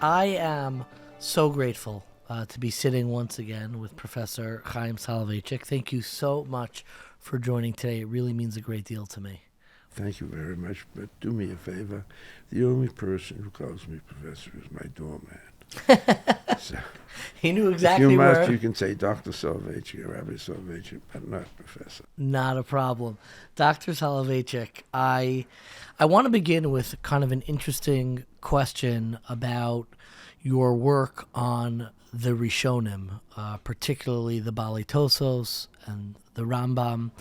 I am so grateful to be sitting once again with Professor Haym Soloveitchik. Thank you so much for joining today. It really means a great deal to me. Thank you very much, but do me a favor. The only person who calls me professor is my doorman. So, He knew exactly if you where. must, you can say Dr. Soloveitchik or Rabbi Soloveitchik, but not professor. Not a problem. Dr. Soloveitchik, I want to begin with kind of an interesting question about your work on the Rishonim, particularly the Baalei Tosfos and the Rambam.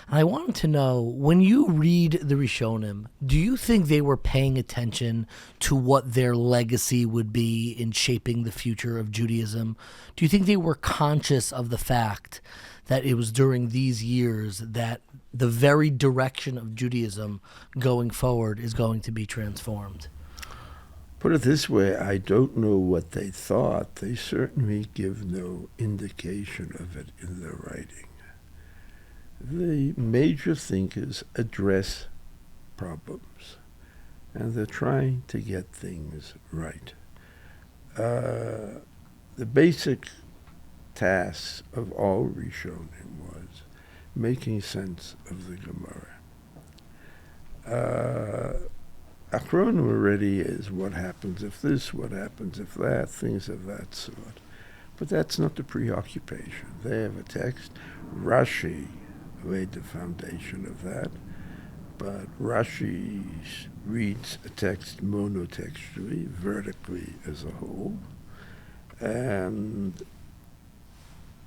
And I wanted to know, when you read the Rishonim, do you think they were paying attention to what their legacy would be in shaping the future of Judaism? Do you think they were conscious of the fact that it was during these years that the very direction of Judaism going forward is going to be transformed? Put it this way, I don't know what they thought. They certainly give no indication of it in their writing. The major thinkers address problems, and they're trying to get things right. The basic task of all Rishonim was making sense of the Gemara. Achronim already is what happens if this, what happens if that, things of that sort. But that's not the preoccupation. They have a text. Rashi laid the foundation of that, but Rashi reads a text monotextually, vertically as a whole, and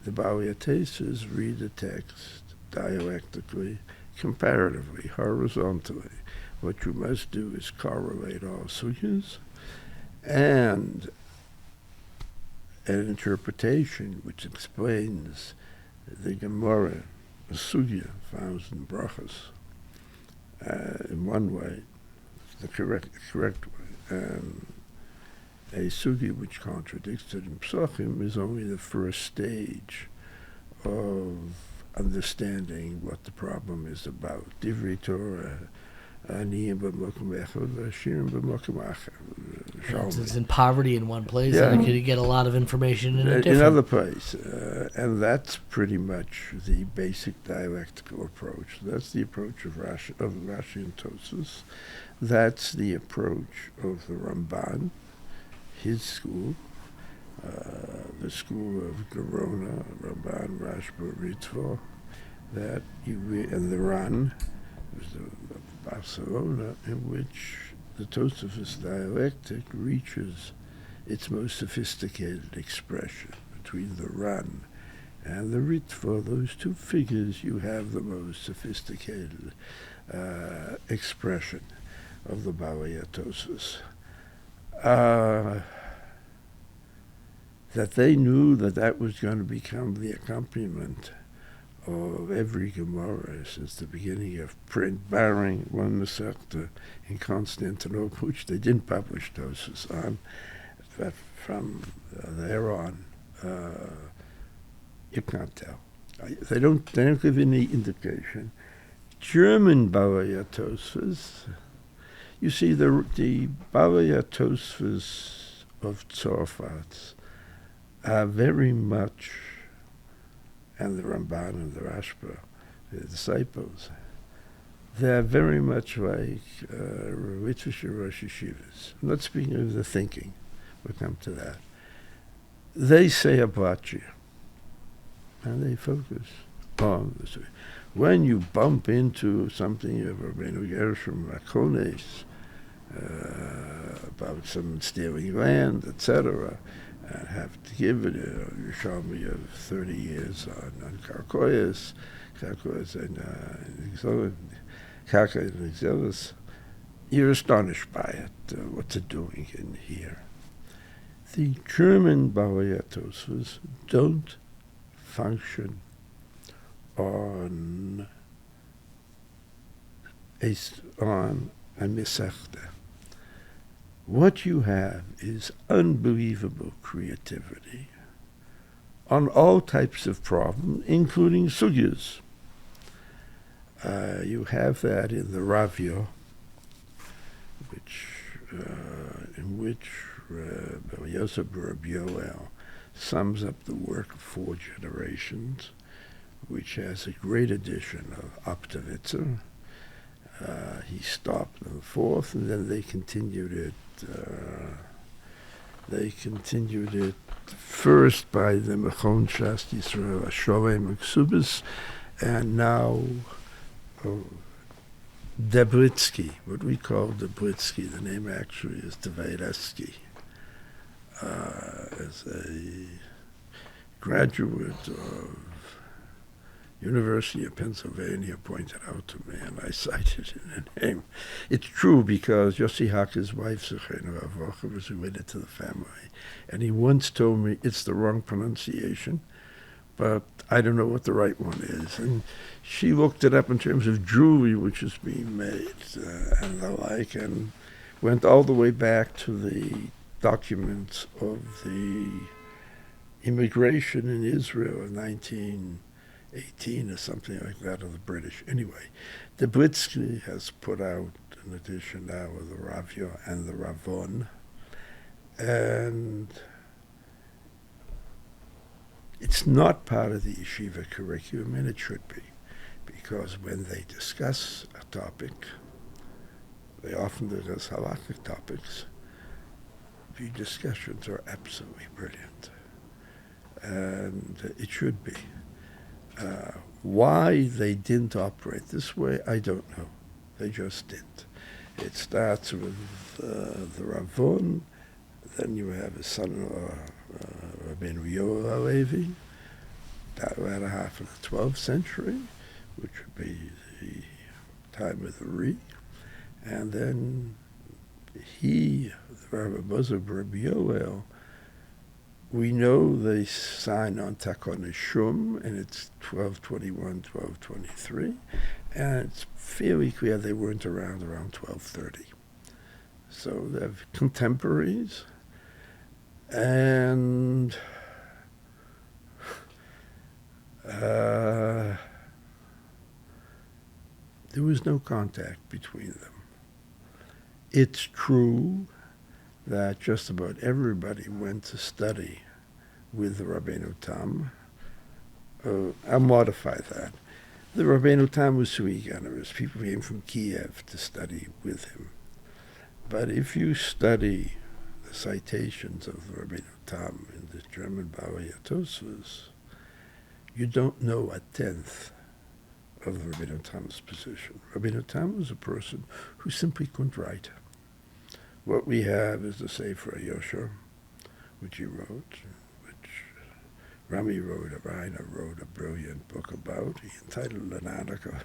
the Baalei Tosfos read the text dialectically, comparatively, horizontally. What you must do is correlate all sugyas and an interpretation which explains the Gemara, a sugya found in brachas, in one way, the correct way, and a sugya which contradicts it in psachim is only the first stage of understanding what the problem is about. Divrei Torah, It's in poverty in one place, and you get a lot of information in a different. In another place. And that's pretty much the basic dialectical approach. That's the approach of Rashi and Tosfos. That's the approach of the Ramban, his school, the school of Gerona, Ramban, Rashba, Ritva, and the Ran, was the Barcelona, in which the Tosfos dialectic reaches its most sophisticated expression. Between the Ran and the Ritva, those two figures, you have the most sophisticated expression of the Baalei Tosfos. That they knew that was going to become the accompaniment of every Gemara since the beginning of print, barring one Masechta in Constantinople, which they didn't publish Tosfos on. But from there on, you can't tell. They don't give any indication. German Baalei Tosfos, you see, the Baalei Tosfos of Tzarfat are very much, and the Ramban and the Rashba, the disciples, they're very much like Litvish Rosh Yeshivas. I'm not speaking of the thinking. We'll come to that. They say a Abachi, and they focus on this. When you bump into something of Rabbeinu Gershom Rakones, about someone stealing land, etc., and have to give it a Yerushalmi of 30 years on Karkoyas and Exilus, you're astonished by it. What's it doing in here? The German Baalei Tosfos don't function on a Masechta. What you have is unbelievable creativity on all types of problems, including sugyas. You have that in the Ravya, in which Yosef Rabbi Yoel sums up the work of 4 generations, which has a great edition of Optavitzer. He stopped in the 4th, and then they continued it. First by the Mechon Shas Yisrael Hashovim Ksubis, and now Debritsky, what we call Debritsky. The name actually is Tveresky. As a graduate of University of Pennsylvania pointed out to me, and I cited in the name. It's true because Yossi Haka's wife, Zechenu Avocha, was related to the family. And he once told me it's the wrong pronunciation, but I don't know what the right one is. And she looked it up in terms of jewelry which is being made and the like, and went all the way back to the documents of the immigration in Israel in 1918 or something like that, of the British. Anyway, Debritsky has put out an edition now of the Ravyo and the Ravon, and it's not part of the yeshiva curriculum, and it should be, because when they discuss a topic, they often discuss halachic topics. The discussions are absolutely brilliant, and it should be. Why they didn't operate this way, I don't know. They just didn't. It starts with the Ravon, then you have his son-in-law, Rabbeinu Yoel Halevi, that latter half of the 12th century, which would be the time of the Re, and then he, the Rabbi Rabbi Yoel, we know they sign on Takon Shum, and it's 1221, 1223, and it's fairly clear they weren't around 1230. So they're contemporaries, and there was no contact between them. It's true that just about everybody went to study with the Rabbeinu Tam. I'll modify that. The Rabbeinu Tam was sui generis. People came from Kiev to study with him. But if you study the citations of the Rabbeinu Tam in the German Bavariya Tosfos, you don't know a tenth of the Rabbeinu Tam's position. Rabbeinu Tam was a person who simply couldn't write. What we have is the Sefer Yosher, which he wrote, which Rami Rainer wrote a brilliant book about. He entitled an article,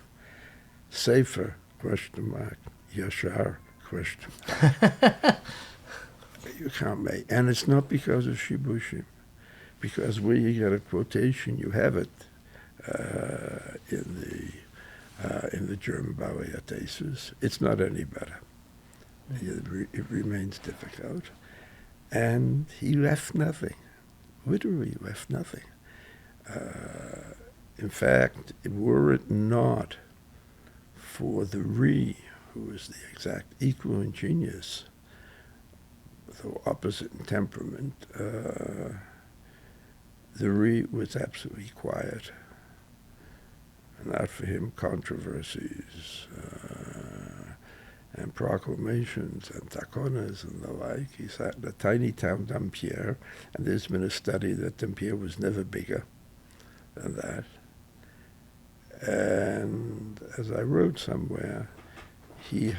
Sefer, Yashar, ? You can't make. And it's not because of Shibushim, because where you get a quotation, you have it in the German Bavariya Tosfos. It's not any better. It remains difficult. And he left nothing, literally left nothing. In fact, were it not for the Re, who was the exact equal in genius, though opposite in temperament, the Re was absolutely quiet. Not for him, controversies and proclamations and takonas and the like. He sat in a tiny town, Dampierre, and there's been a study that Dampierre was never bigger than that. And as I wrote somewhere, he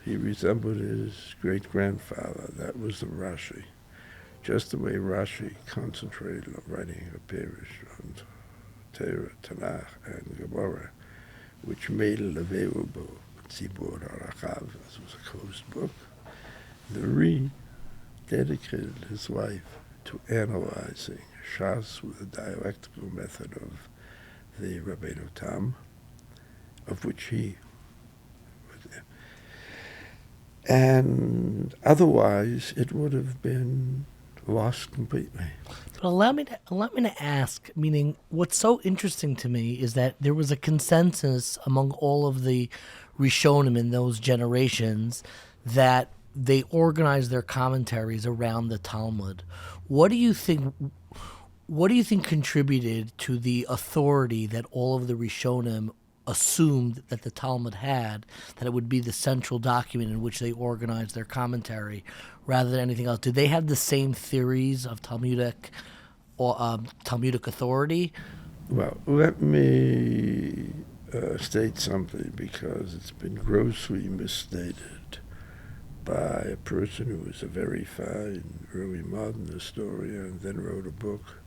resembled his great-grandfather. That was the Rashi. Just the way Rashi concentrated on writing a Parish on Torah, Tanakh, and Gemara, which made it available Tzibur Harachav, as was a closed book. The Re dedicated his life to analyzing Shas with the dialectical method of the Rabbeinu Tam, of which he was there. And otherwise, it would have been lost completely. But allow me to ask, meaning what's so interesting to me is that there was a consensus among all of the Rishonim in those generations that they organize their commentaries around the Talmud. What do you think? What do you think contributed to the authority that all of the Rishonim assumed that the Talmud had, that it would be the central document in which they organized their commentary, rather than anything else? Did they have the same theories of Talmudic or Talmudic authority? Well, let me state something, because it's been grossly misstated by a person who was a very fine early modern historian and then wrote a book,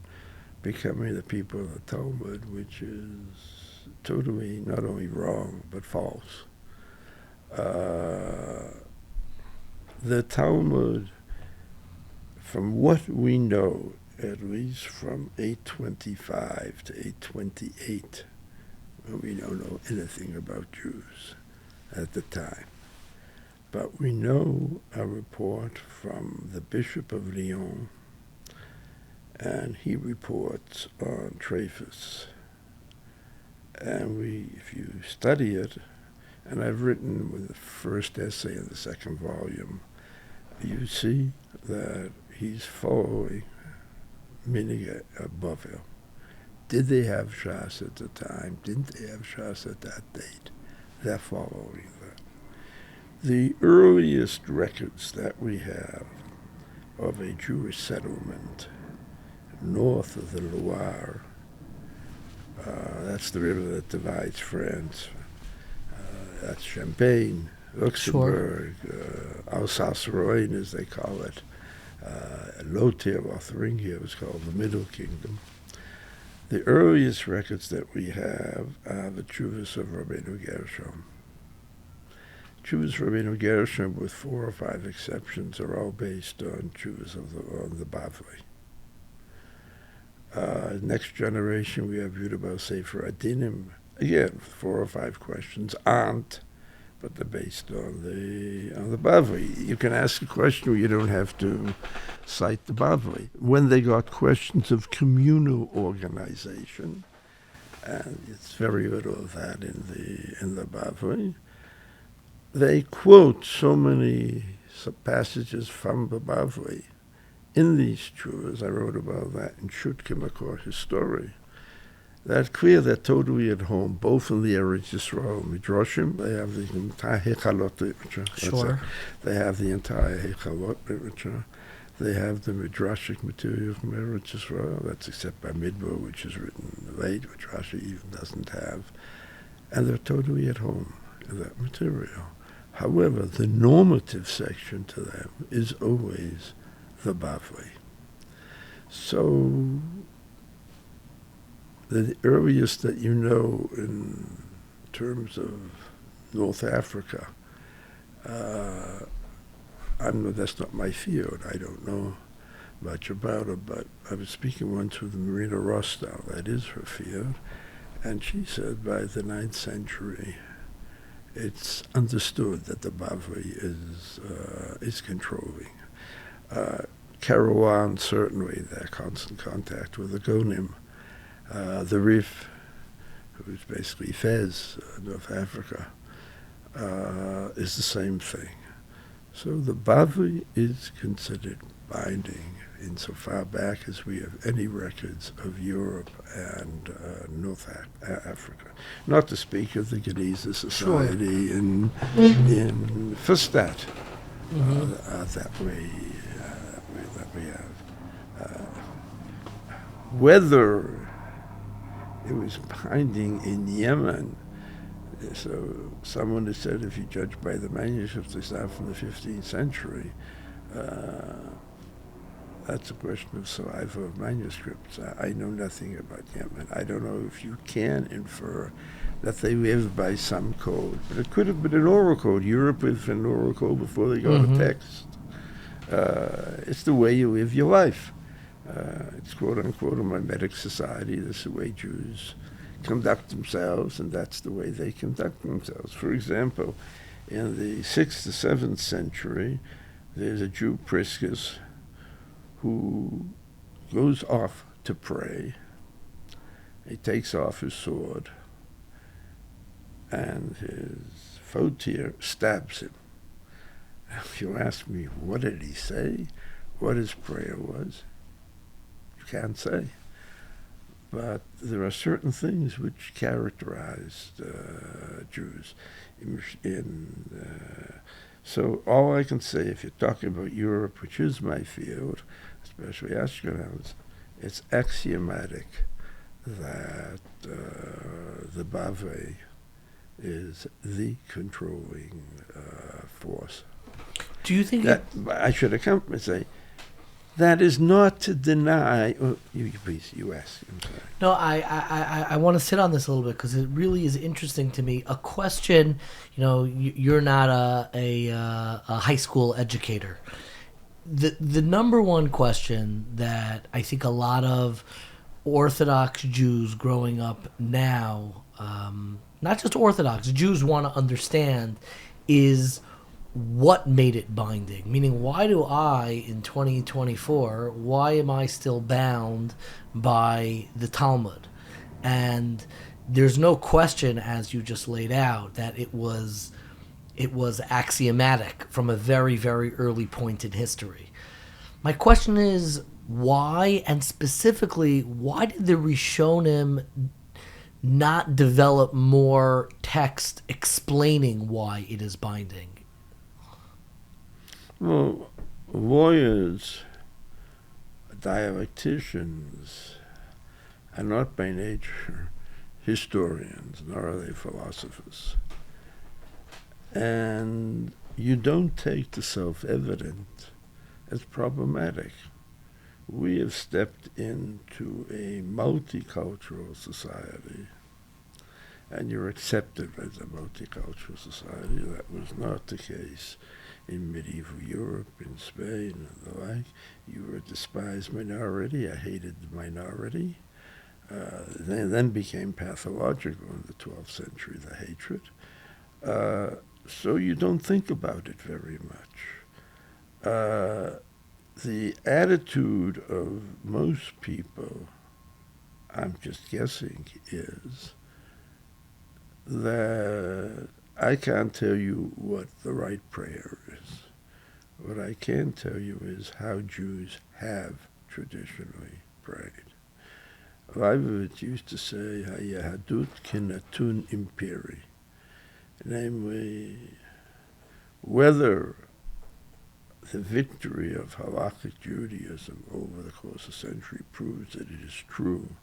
Becoming the People of the Talmud, which is totally not only wrong but false. The Talmud, from what we know, at least from 825 to 828, we don't know anything about Jews at the time. But we know a report from the Bishop of Lyon, and he reports on Dreyfus. And if you study it, and I've written with the first essay in the second volume, you see that he's following Minhag Bavel. Did they have Shas at the time? Didn't they have Shas at that date? They're following that. The earliest records that we have of a Jewish settlement north of the Loire, that's the river that divides France, that's Champagne, Luxembourg, Alsace-Lorraine, as they call it, Lothair, Lotharingia was called the Middle Kingdom. The earliest records that we have are the Tshuvos of Rabbeinu Gershom. Tshuvos Rabbeinu Gershom, with 4 or 5 exceptions, are all based on Tshuvos on the Bavli. Next generation, we have Yudabel Sefer Adinim. Again, 4 or 5 questions aren't, but they're based on the Bavli. You can ask a question where you don't have to cite the Bavli. When they got questions of communal organization, and it's very little of that in the Bavli, they quote so many passages from the Bavli in these Tshuvos. I wrote about that in Shutkim, Makor History. That's clear they're totally at home, both in the Eretz Yisrael Midrashim. They have the entire Hechalot literature. Sure. They have the entire Hechalot literature. They have the Midrashic material from Eretz Yisrael. That's except by Midbar, which is written late, which Rashi even doesn't have. And they're totally at home in that material. However, the normative section to them is always the Bavli. So the earliest that you know in terms of North Africa, that's not my field. I don't know much about it, but I was speaking once with Marina Rostow, that is her field, and she said by the 9th century it's understood that the Bavli is controlling. Kairouan, certainly, they're constant contact with the Gonim. The Rif, who's basically Fez, North Africa, is the same thing. So the Bavli is considered binding insofar back as we have any records of Europe and North Africa. Not to speak of the Geniza Society in Fustat, that we have. Whether it was binding in Yemen, so someone has said if you judge by the manuscripts they start from the 15th century, that's a question of survival of manuscripts. I know nothing about Yemen. I don't know if you can infer that they lived by some code, but it could have been an oral code. Europe lived an oral code before they got a text. It's the way you live your life. It's quote-unquote a mimetic society. That's the way Jews conduct themselves, and that's the way they conduct themselves. For example, in the 6th to 7th century, there's a Jew, Priscus, who goes off to pray. He takes off his sword, and his fautier stabs him. If you ask me, what did he say? What his prayer was? You can't say. But there are certain things which characterized Jews. So all I can say, if you're talking about Europe, which is my field, especially Ashkenaz, it's axiomatic that the Bavei is the controlling force. Do you think that I should accompany say that is not to deny. Oh, please, you ask. I'm sorry. No, I want to sit on this a little bit because it really is interesting to me. A question, you're not a high school educator. The number one question that I think a lot of Orthodox Jews growing up now, not just Orthodox Jews, want to understand is what made it binding? Meaning, why do I, in 2024, why am I still bound by the Talmud? And there's no question, as you just laid out, that it was axiomatic from a very, very early point in history. My question is, why, and specifically, why did the Rishonim not develop more text explaining why it is binding? Well, lawyers, dialecticians, are not by nature historians, nor are they philosophers. And you don't take the self-evident as problematic. We have stepped into a multicultural society, and you're accepted as a multicultural society. That was not the case in medieval Europe, in Spain, and the like. You were a despised minority, a hated minority. Then became pathological in the 12th century, the hatred. So you don't think about it very much. The attitude of most people, I'm just guessing, is that I can't tell you what the right prayer is. What I can tell you is how Jews have traditionally prayed. Leibowitz used to say, "Hayahadut kinatun imperi," namely, whether the victory of halakhic Judaism over the course of a century proves that it is true.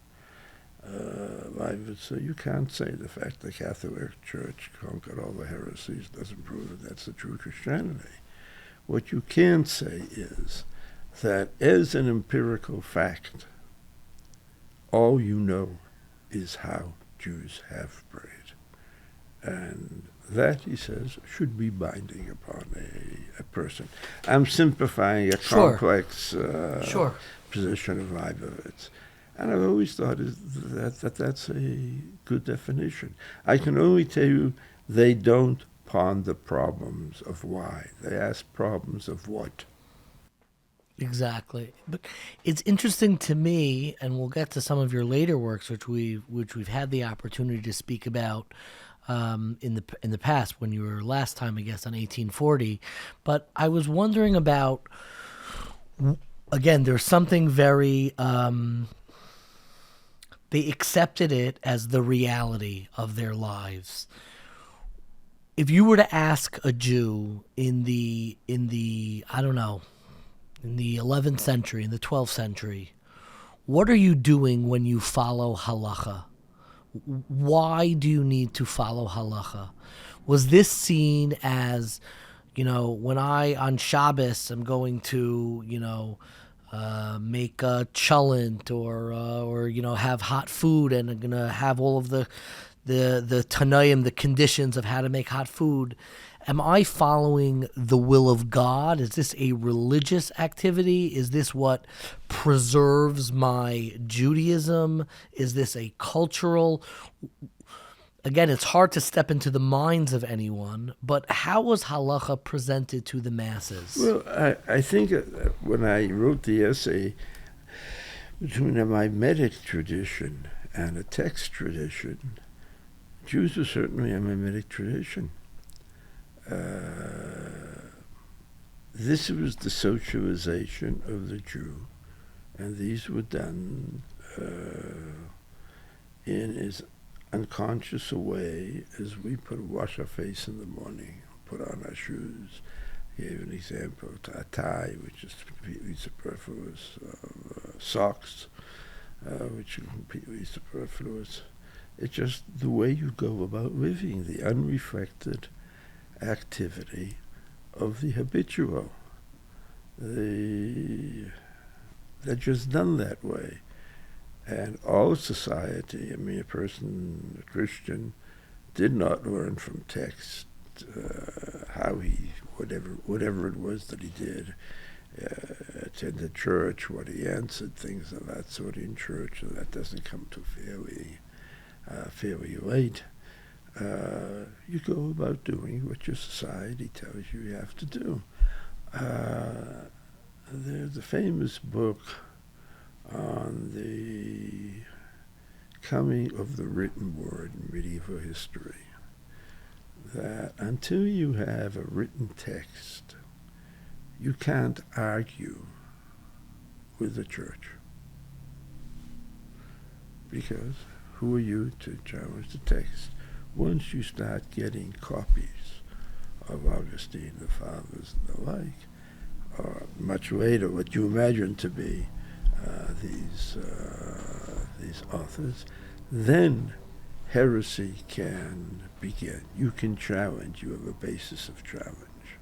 Leibowitz said, you can't say the fact the Catholic Church conquered all the heresies doesn't prove that that's the true Christianity. What you can say is that as an empirical fact, all you know is how Jews have prayed. And that, he says, should be binding upon a person. I'm simplifying a complex position of Leibowitz. And I've always thought that's a good definition. I can only tell you they don't ponder problems of why. They ask problems of what. Exactly. But it's interesting to me, and we'll get to some of your later works, which we've had the opportunity to speak about in the past when you were last time, I guess, on 1840. But I was wondering about, again, there's something very, they accepted it as the reality of their lives. If you were to ask a Jew in the I don't know, in the 11th century, in the 12th century, what are you doing when you follow halacha? Why do you need to follow halacha? Was this seen as, when I, on Shabbos, I'm going to, make a cholent or have hot food and I'm going to have all of the tanoim, the conditions of how to make hot food. Am I following the will of God? Is this a religious activity? Is this what preserves my Judaism? Is this a cultural? Again, it's hard to step into the minds of anyone, but how was halacha presented to the masses? Well, I think when I wrote the essay between a mimetic tradition and a text tradition, Jews were certainly a mimetic tradition. this was the socialization of the Jew, and these were done in as unconscious a way as we wash our face in the morning, put on our shoes. He gave an example, a tie, which is completely superfluous, socks, which are completely superfluous. It's just the way you go about living, the unreflected activity of the habitual. They're just done that way. And all society, I mean, a Christian, did not learn from text how he, whatever it was that he did, attended church, what he answered, things of that sort in church, and that doesn't come to fairly late. You go about doing what your society tells you have to do. There's a famous book on the coming of the written word in medieval history, that until you have a written text, you can't argue with the church. Because who are you to challenge the text? Once you start getting copies of Augustine, the Fathers, and the like, or much later, what you imagine to be these authors, then heresy can begin. You can challenge. You have a basis of challenge.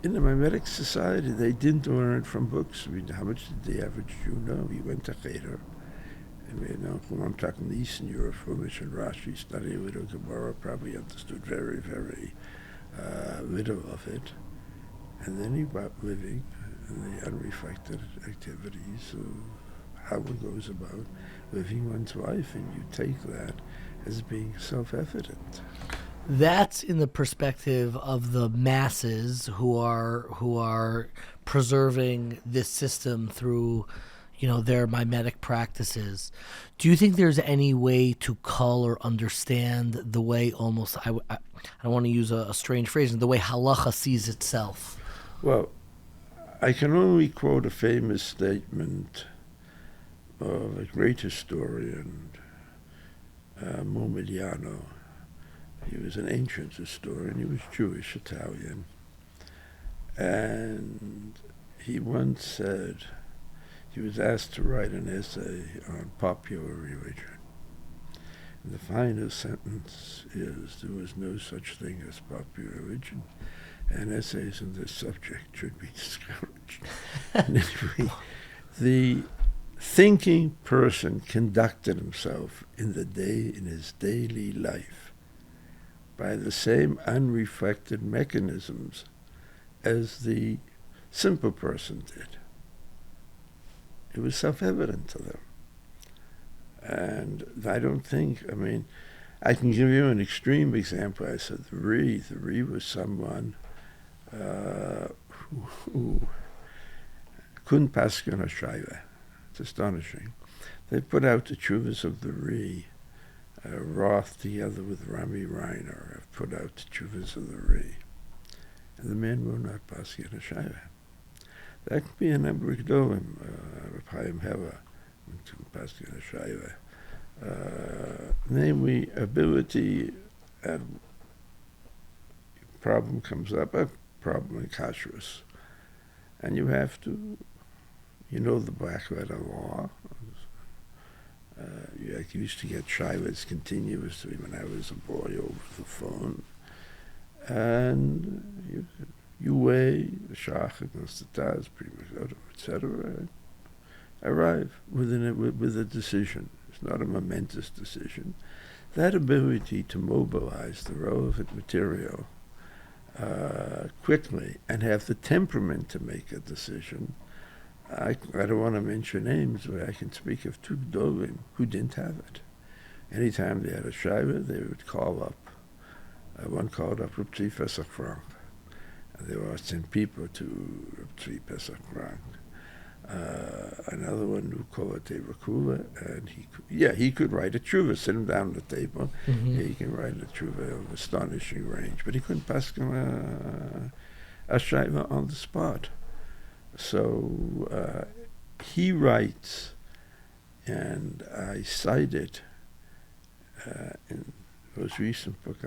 In the mimetic society, they didn't learn from books. I mean, how much did the average Jew know? He went to Cheder. I mean, I'm talking Eastern Europe, Chumash and Rashi, studied a little Gemara, probably understood very, very little of it. And then he got living in the unreflected activities of how one goes about living one's life, and you take that as being self-evident. That's in the perspective of the masses who are preserving this system through, their mimetic practices. Do you think there's any way to cull or understand the way almost, I don't want to use a strange phrase, the way Halacha sees itself? Well, I can only quote a famous statement of a great historian, Momigliano. He was an ancient historian. He was Jewish, Italian. And he once said, he was asked to write an essay on popular religion. And the final sentence is, there was no such thing as popular religion, and essays on this subject should be discouraged. Anyway, the thinking person conducted himself in his daily life by the same unreflected mechanisms as the simple person did. It was self-evident to them. And I don't think, I can give you an extreme example. I said the Ri was someone who couldn't paskin a shayla. It's astonishing. They put out the Chuvas of the Ri. Roth, together with Rami Reiner, have put out the Chuvas of the Ri. And the man will not paskin a shayla. That could be a number of Gdolim, Haym Heller, to paskin a shayla. Namely, ability, and problem comes up, a problem in kashrus. And you have to, the black letter law. You used to get shaylas continuously when I was a boy over the phone. And you weigh the shach against the taz, etc. Arrive with a decision. It's not a momentous decision. That ability to mobilize the relevant material quickly and have the temperament to make a decision. I don't want to mention names, but I can speak of two Gdolim who didn't have it. Anytime they had a shayla, they would call up. One called up Rupture Pesach Frank. And they would send people to Rupture Pesach Frank. Another one who called it Rakula, and he could write a tshuva, sit him down at the table. Mm-hmm. He can write a tshuva of astonishing range, but he couldn't pass a shayva on the spot. So he writes, and I cite it in the most recent book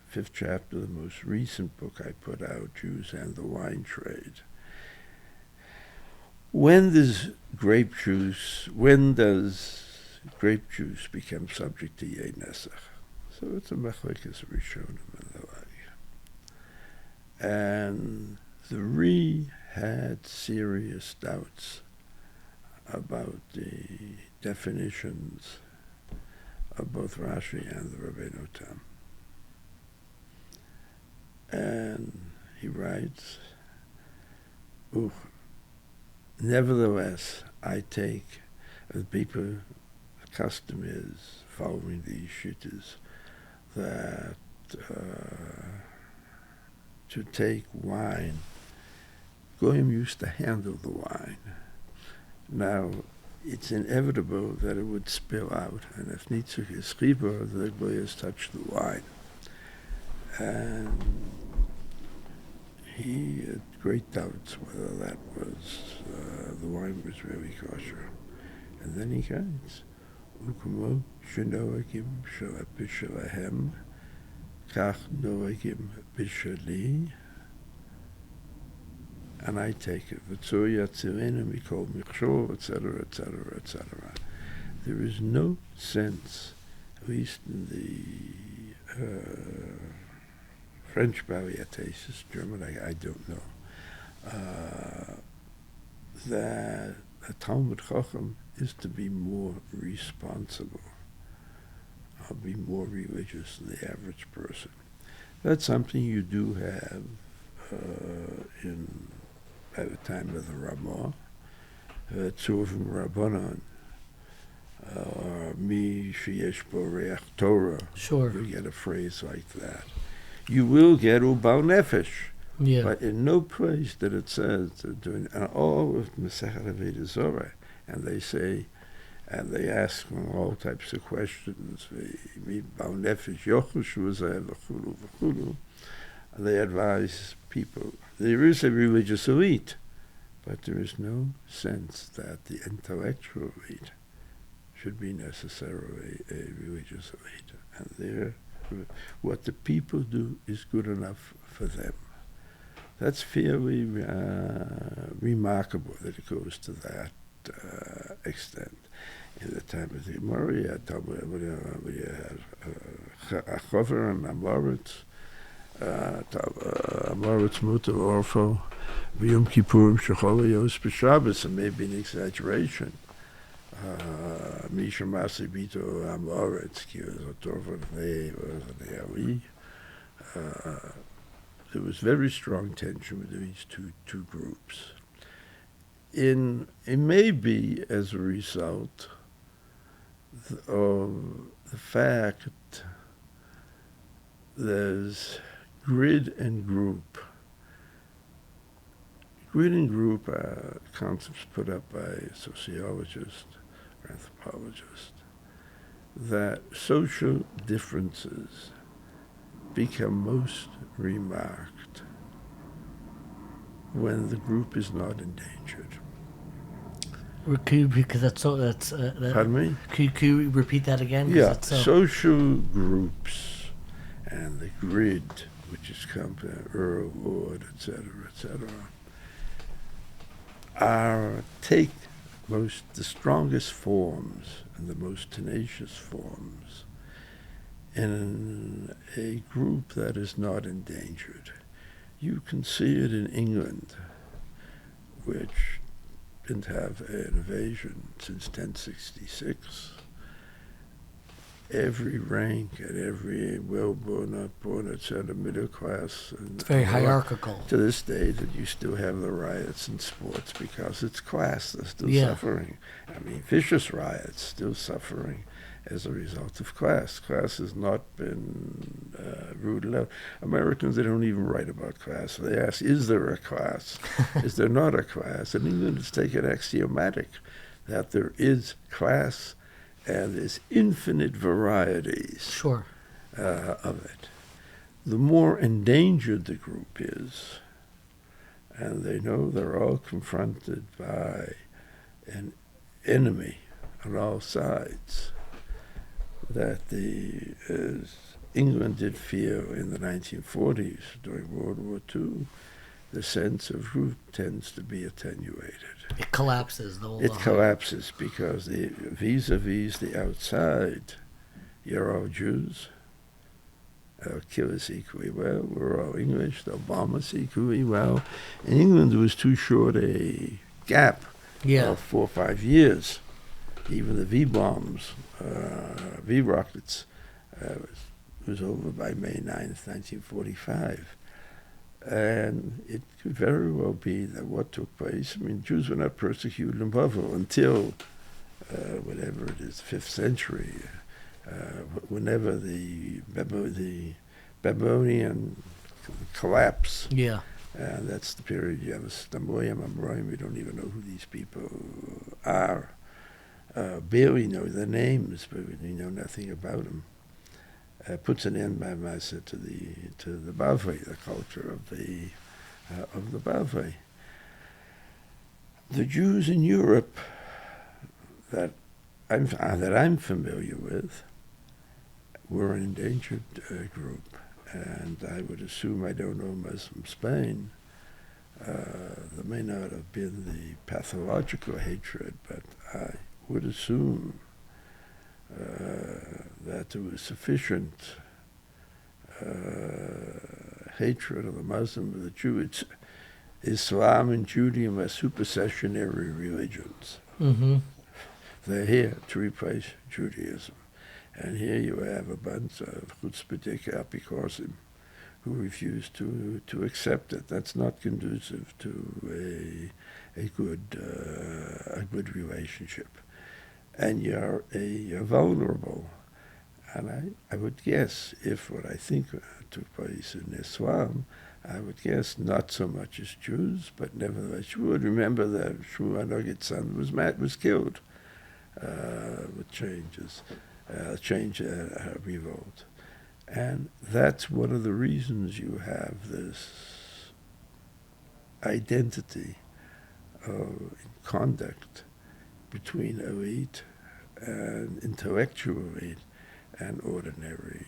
fifth chapter, the most recent book I put out, Jews and the Wine Trade. When does grape juice become subject to Yei Nesach? So it's a Mechlekes Rishonim and the like. And the Ri had serious doubts about the definitions of both Rashi and the Rabbeinu Tam. And he writes, nevertheless, I take, the people, the custom is, following these shittas, that to take wine, Goyim used to handle the wine. Now, it's inevitable that it would spill out, and if Nitzuk is chiba, the Goyas touch the wine. And he had great doubts whether that was, the wine was really kosher. And then he writes, Ukumo shenoagim shalahem, kach noagim bishali, and I take it, v'tzoya tzirena mikol michshol, etc., etc., etc. There is no sense, at least in the French varietatis, German, I don't know, that a Talmud Chacham is to be more responsible, or be more religious than the average person. That's something you do have by the time of the Ramah, Tzuvim Rabbanon, or Mi Sheyesh Bo Reach Torah. Sure. You get a phrase like that. You will get Ubal Nefesh. Yeah. But in no place that it says, doing all of Masechet Avodah Zorah, and they say, and they ask them all types of questions, and they advise people. There is a religious elite, but there is no sense that the intellectual elite should be necessarily a religious elite. And what the people do is good enough for them. That's fairly remarkable that it goes to that extent. In the time of the Gemara, you had Achover and Amoritz, Amoritz Mutter Orfo, V'yom Kippurim Shechol Yos B'Shabbos, and maybe an exaggeration. Misha Masi Bito Amoritz, Kiyozotorvo Ne'ali. There was very strong tension with these two groups. It may be as a result of the fact there's grid and group. Grid and group are concepts put up by a sociologist or anthropologist that social differences become most remarked when the group is not endangered. Because that's Pardon me? Can you repeat that again? Yeah, social groups and the grid, which is company, Earl, Lord, etc., take the strongest forms and the most tenacious forms in a group that is not endangered. You can see it in England, which didn't have an invasion since 1066. Every rank and every well-born, not born, etc., middle class. It's very hierarchical. To this day, that you still have the riots in sports because it's class. They're still suffering. I mean, vicious riots, still suffering. as a result of class. Class has not been rooted out. Americans, they don't even write about class. They ask, is there a class? Is there not a class? And England has taken axiomatic that there is class and there's infinite varieties Sure. of it. The more endangered the group is, and they know they're all confronted by an enemy on all sides, that as England did feel in the 1940s during World War II, the sense of group tends to be attenuated. It collapses. It collapses because vis-a-vis the outside, you're all Jews. They'll kill us equally well. We're all English. They'll bomb us equally well. In England, there was too short a gap of 4 or 5 years. Even the V-bombs, V-rockets, was over by May 9th, 1945. And it could very well be that what took place, I mean, Jews were not persecuted in Bavel until, whatever it is, 5th century, whenever the Babylonian collapse. Yeah. And that's the period you have Stamboyim, Amroyim, we don't even know who these people are. Barely know their names, but we know nothing about them. Puts an end by Masa to the Bavai, the culture of the Bavai. The Jews in Europe that I'm familiar with were an endangered group, and I would assume, I don't know Muslim Spain. There may not have been the pathological hatred, but I would assume that there was sufficient hatred of the Muslim and the Jew. Islam and Judaism are supersessionary religions. Mm-hmm. They're here to replace Judaism. And here you have a bunch of chutzpahdik apikosim who refuse to accept it. That's not conducive to a good relationship. And you're vulnerable. And I would guess, if what I think took place in Islam, I would guess not so much as Jews, but nevertheless, you would remember that Shmuel Hanogit's son was killed with change revolt. And that's one of the reasons you have this identity of conduct between elite and intellectual elite and ordinary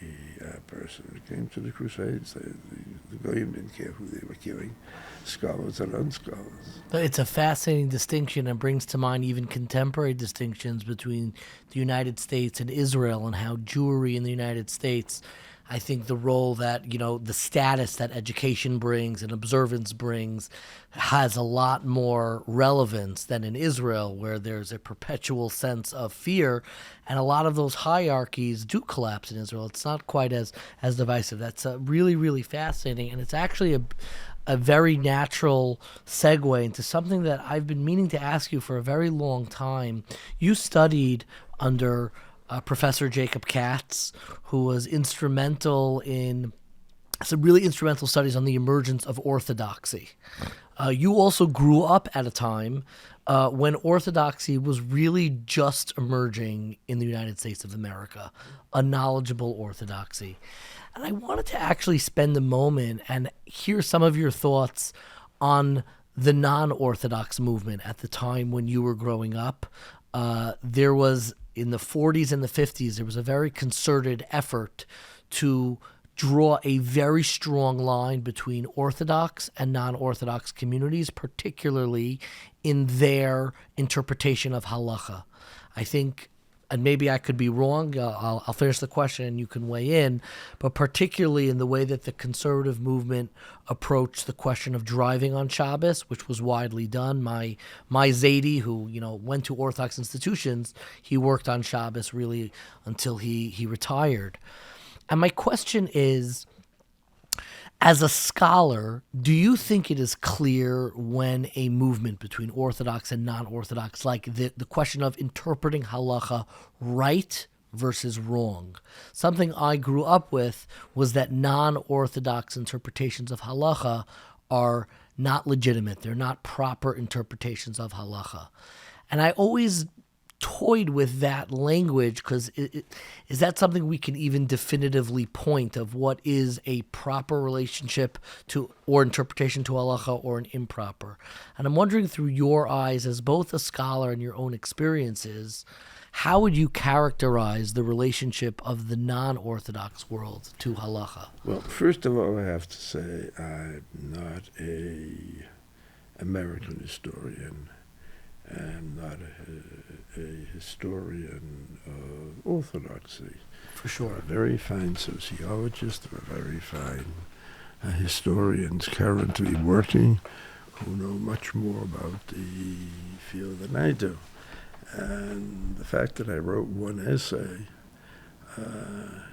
person. When it came to the Crusades, the Goyim didn't care who they were killing, scholars and unscholars. It's a fascinating distinction and brings to mind even contemporary distinctions between the United States and Israel, and how Jewry in the United States, I think the role that, the status that education brings and observance brings has a lot more relevance than in Israel, where there's a perpetual sense of fear, and a lot of those hierarchies do collapse in Israel. It's not quite as divisive. That's really, really fascinating, and it's actually a very natural segue into something that I've been meaning to ask you for a very long time. You studied under Professor Jacob Katz, who was instrumental in some really instrumental studies on the emergence of orthodoxy. You also grew up at a time when orthodoxy was really just emerging in the United States of America, a knowledgeable orthodoxy. And I wanted to actually spend a moment and hear some of your thoughts on the non-Orthodox movement at the time when you were growing up. There was, in the 40s and the 50s, there was a very concerted effort to draw a very strong line between Orthodox and non-Orthodox communities, particularly in their interpretation of Halacha. I think, and maybe I could be wrong, I'll finish the question and you can weigh in, but particularly in the way that the conservative movement approached the question of driving on Shabbos, which was widely done. My Zaidi, who went to Orthodox institutions, he worked on Shabbos really until he retired. And my question is, as a scholar, do you think it is clear when a movement between Orthodox and non-Orthodox, like the question of interpreting Halacha right versus wrong. Something I grew up with was that non-orthodox interpretations of halacha are not legitimate. They're not proper interpretations of halacha. And I always toyed with that language because is that something we can even definitively point of what is a proper relationship to or interpretation to halacha or an improper? And I'm wondering through your eyes as both a scholar and your own experiences, how would you characterize the relationship of the non-Orthodox world to halacha? Well, first of all, I have to say I'm not a American historian. I'm not a historian of orthodoxy. For sure. There are very fine sociologists, there are very fine historians currently working who know much more about the field than I do. And the fact that I wrote one essay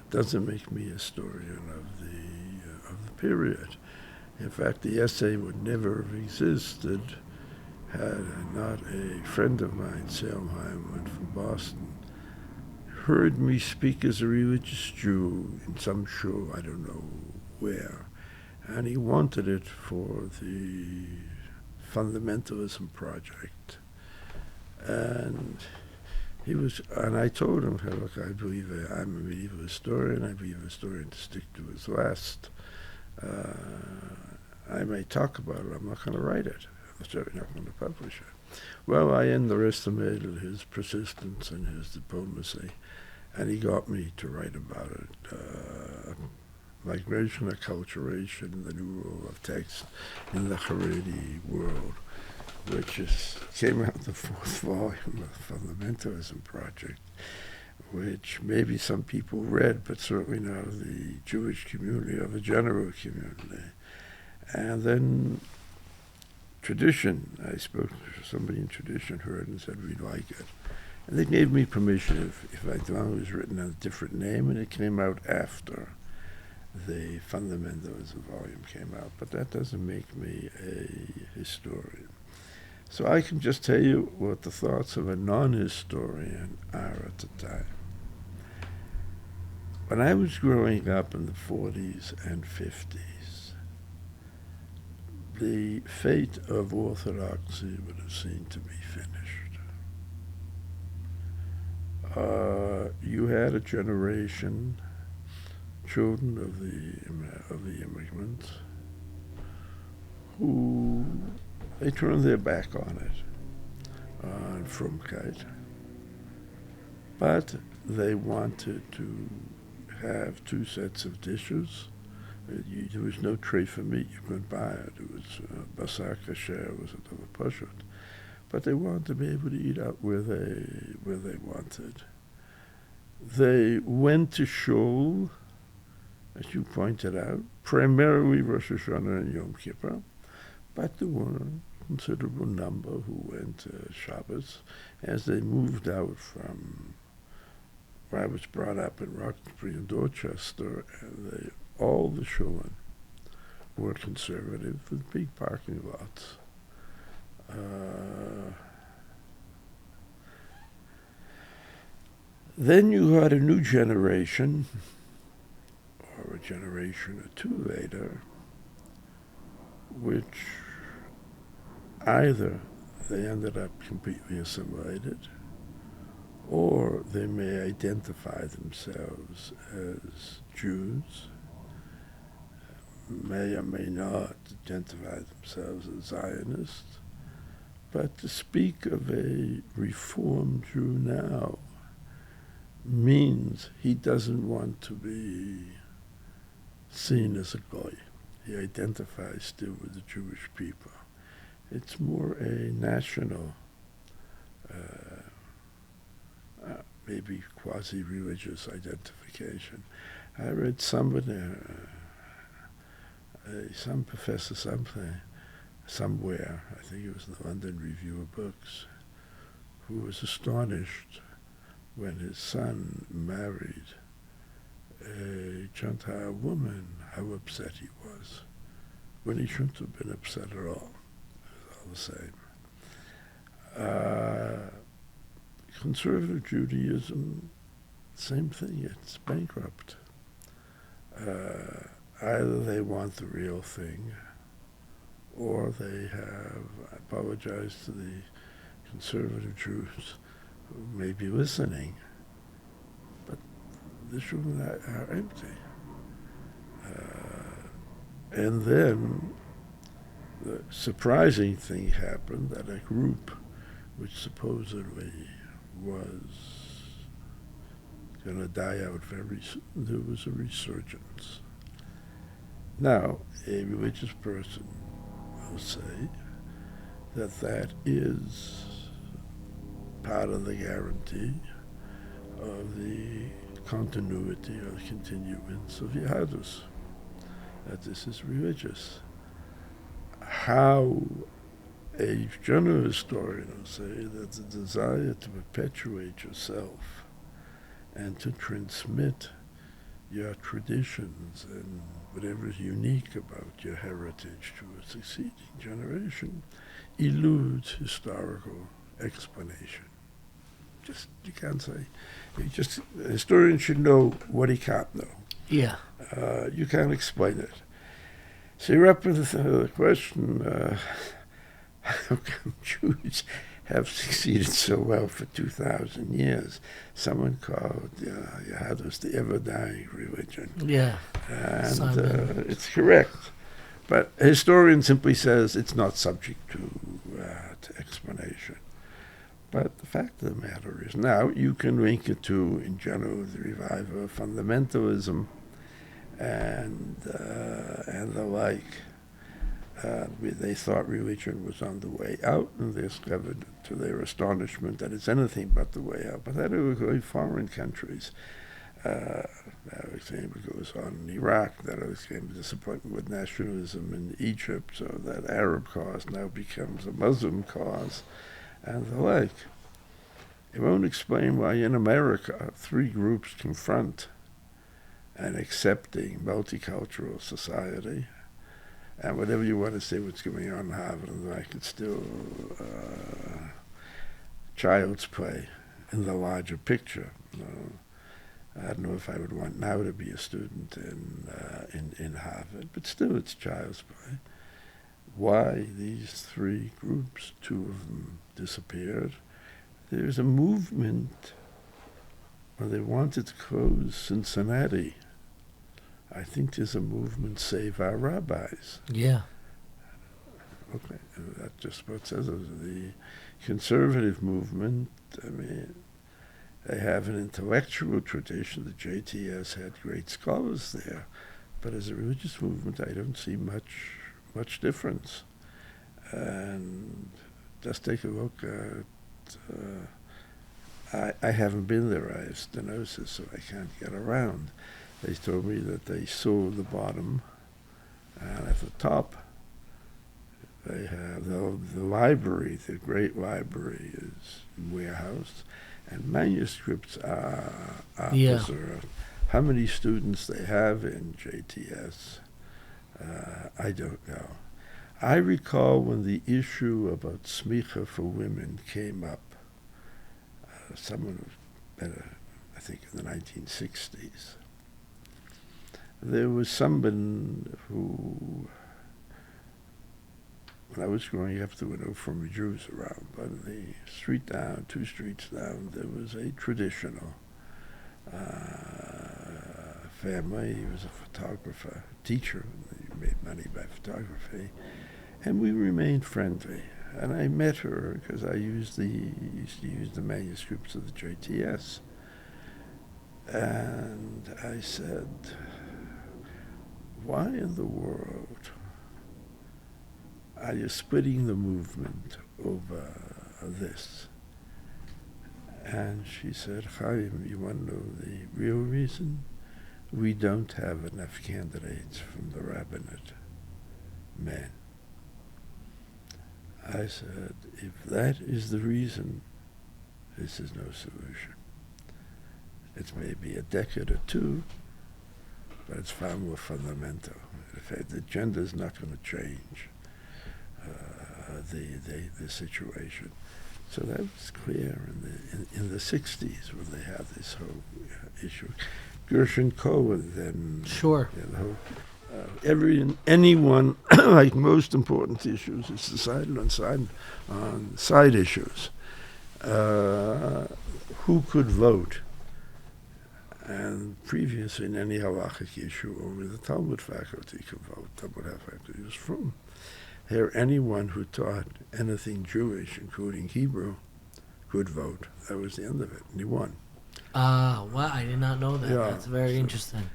doesn't make me a historian of the period. In fact, the essay would never have existed had not a friend of mine, Haym Soloveitchik from Boston, heard me speak as a religious Jew in some show, I don't know where, and he wanted it for the fundamentalism project. And I told him, look, I believe I'm a medieval historian. I believe a historian to stick to his last. I may talk about it. I'm not going to write it. I'm certainly not going to publish it. Well, I underestimated his persistence and his diplomacy, and he got me to write about it. Migration, acculturation, the new role of text in the Haredi world, which came out the fourth volume of the Fundamentalism Project, which maybe some people read, but certainly not of the Jewish community or the general community. And then tradition, I spoke to somebody in tradition, heard and said, we'd like it. And they gave me permission if I thought it was written on a different name, and it came out after the fundamentalism volume came out. But that doesn't make me a historian. So I can just tell you what the thoughts of a non-historian are at the time. When I was growing up in the 40s and 50s, the fate of orthodoxy would have seemed to be finished. You had a generation, children of the immigrants, who they turned their back on it, on Frumkeit, but they wanted to have two sets of dishes. There was no tray for meat. You couldn't buy it. It was basar kasher, was a double pashut. But they wanted to be able to eat out where they wanted. They went to shul, as you pointed out, primarily Rosh Hashanah and Yom Kippur, but there were a considerable number who went to Shabbos as they moved out from where I was brought up in Roxbury and Dorchester, and all the children were conservative with big parking lots. Then you had a new generation, or a generation or two later, which either they ended up completely assimilated, or they may identify themselves as Jews, may or may not identify themselves as Zionists, but to speak of a Reformed Jew now means he doesn't want to be seen as a goy. He identifies still with the Jewish people. It's more a national, maybe quasi-religious identification. I read somebody, some professor somewhere, I think it was in the London Review of Books, who was astonished when his son married a Gentile woman, how upset he was, when he shouldn't have been upset at all. It was all the same. Conservative Judaism same thing, it's bankrupt. Either they want the real thing, or they have, I apologize to the conservative Jews who may be listening, but this room are empty. And then the surprising thing happened that a group which supposedly was going to die out very soon, there was a resurgence. Now, a religious person will say that that is part of the guarantee of the continuity or the continuance of Yahadus, that this is religious. How a general historian will say that the desire to perpetuate yourself and to transmit your traditions and whatever is unique about your heritage to a succeeding generation eludes historical explanation. Just, you can't say. A historian should know what he can't know. Yeah. You can't explain it. So you're up with the question, how come Jews have succeeded so well for 2,000 years? Someone called Yahadus the ever-dying religion. Yeah. And it's correct. But a historian simply says it's not subject to explanation. But the fact of the matter is, now you can link it to, in general, the revival of fundamentalism and the like. They thought religion was on the way out, and they discovered, to their astonishment, that it's anything but the way out. But that was very foreign countries. That example goes on in Iraq. That became a disappointment with nationalism in Egypt, so that Arab cause now becomes a Muslim cause, and the like. It won't explain why in America 3 groups confront an accepting multicultural society. And whatever you want to say what's going on in Harvard and the like, it's still child's play in the larger picture. I don't know if I would want now to be a student in Harvard, but still it's child's play. Why these 3 groups? 2 of them disappeared. There's a movement where they wanted to close Cincinnati. I think there's a movement, Save Our Rabbis. Yeah. Okay, that's just what it says. The conservative movement, I mean, they have an intellectual tradition. The JTS had great scholars there. But as a religious movement, I don't see much difference. And just take a look at, I haven't been there. I have stenosis, so I can't get around. They told me that they saw the bottom, and at the top, they have the library, the great library is warehoused, and manuscripts are preserved. How many students they have in JTS, I don't know. I recall when the issue about smicha for women came up, someone better, I think in the 1960s. There was someone who, when I was growing up, there were no former Jews around, but in the street down, 2 streets down, there was a traditional family. He was a photographer, teacher. He made money by photography. And we remained friendly. And I met her because I used to use the manuscripts of the JTS. And I said, why in the world are you splitting the movement over this? And she said, Chaim, you want to know the real reason? We don't have enough candidates from the rabbinate, men. I said, if that is the reason, this is no solution. It's maybe a decade or 2, but it's far more fundamental. In fact, the gender is not going to change the situation. So that was clear in the 60s when they had this whole issue. Gershon Cohen, then Sure. Anyone, like most important issues, is decided on side issues. Who could vote? And previously, in any halachic issue, only the Talmud faculty could vote. Talmud faculty was from. Here, anyone who taught anything Jewish, including Hebrew, could vote. That was the end of it, and he won. Wow, I did not know that. Yeah, That's very interesting.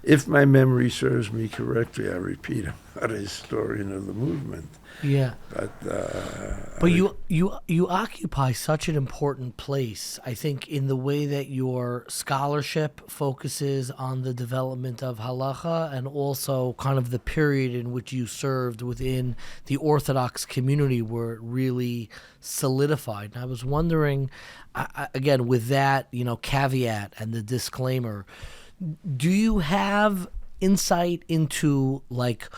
If my memory serves me correctly, I repeat, I'm not a historian of the movement. Yeah. But you occupy such an important place, I think, in the way that your scholarship focuses on the development of halacha and also kind of the period in which you served within the Orthodox community where it really solidified. And I was wondering, again, with that, caveat and the disclaimer, do you have insight into, like,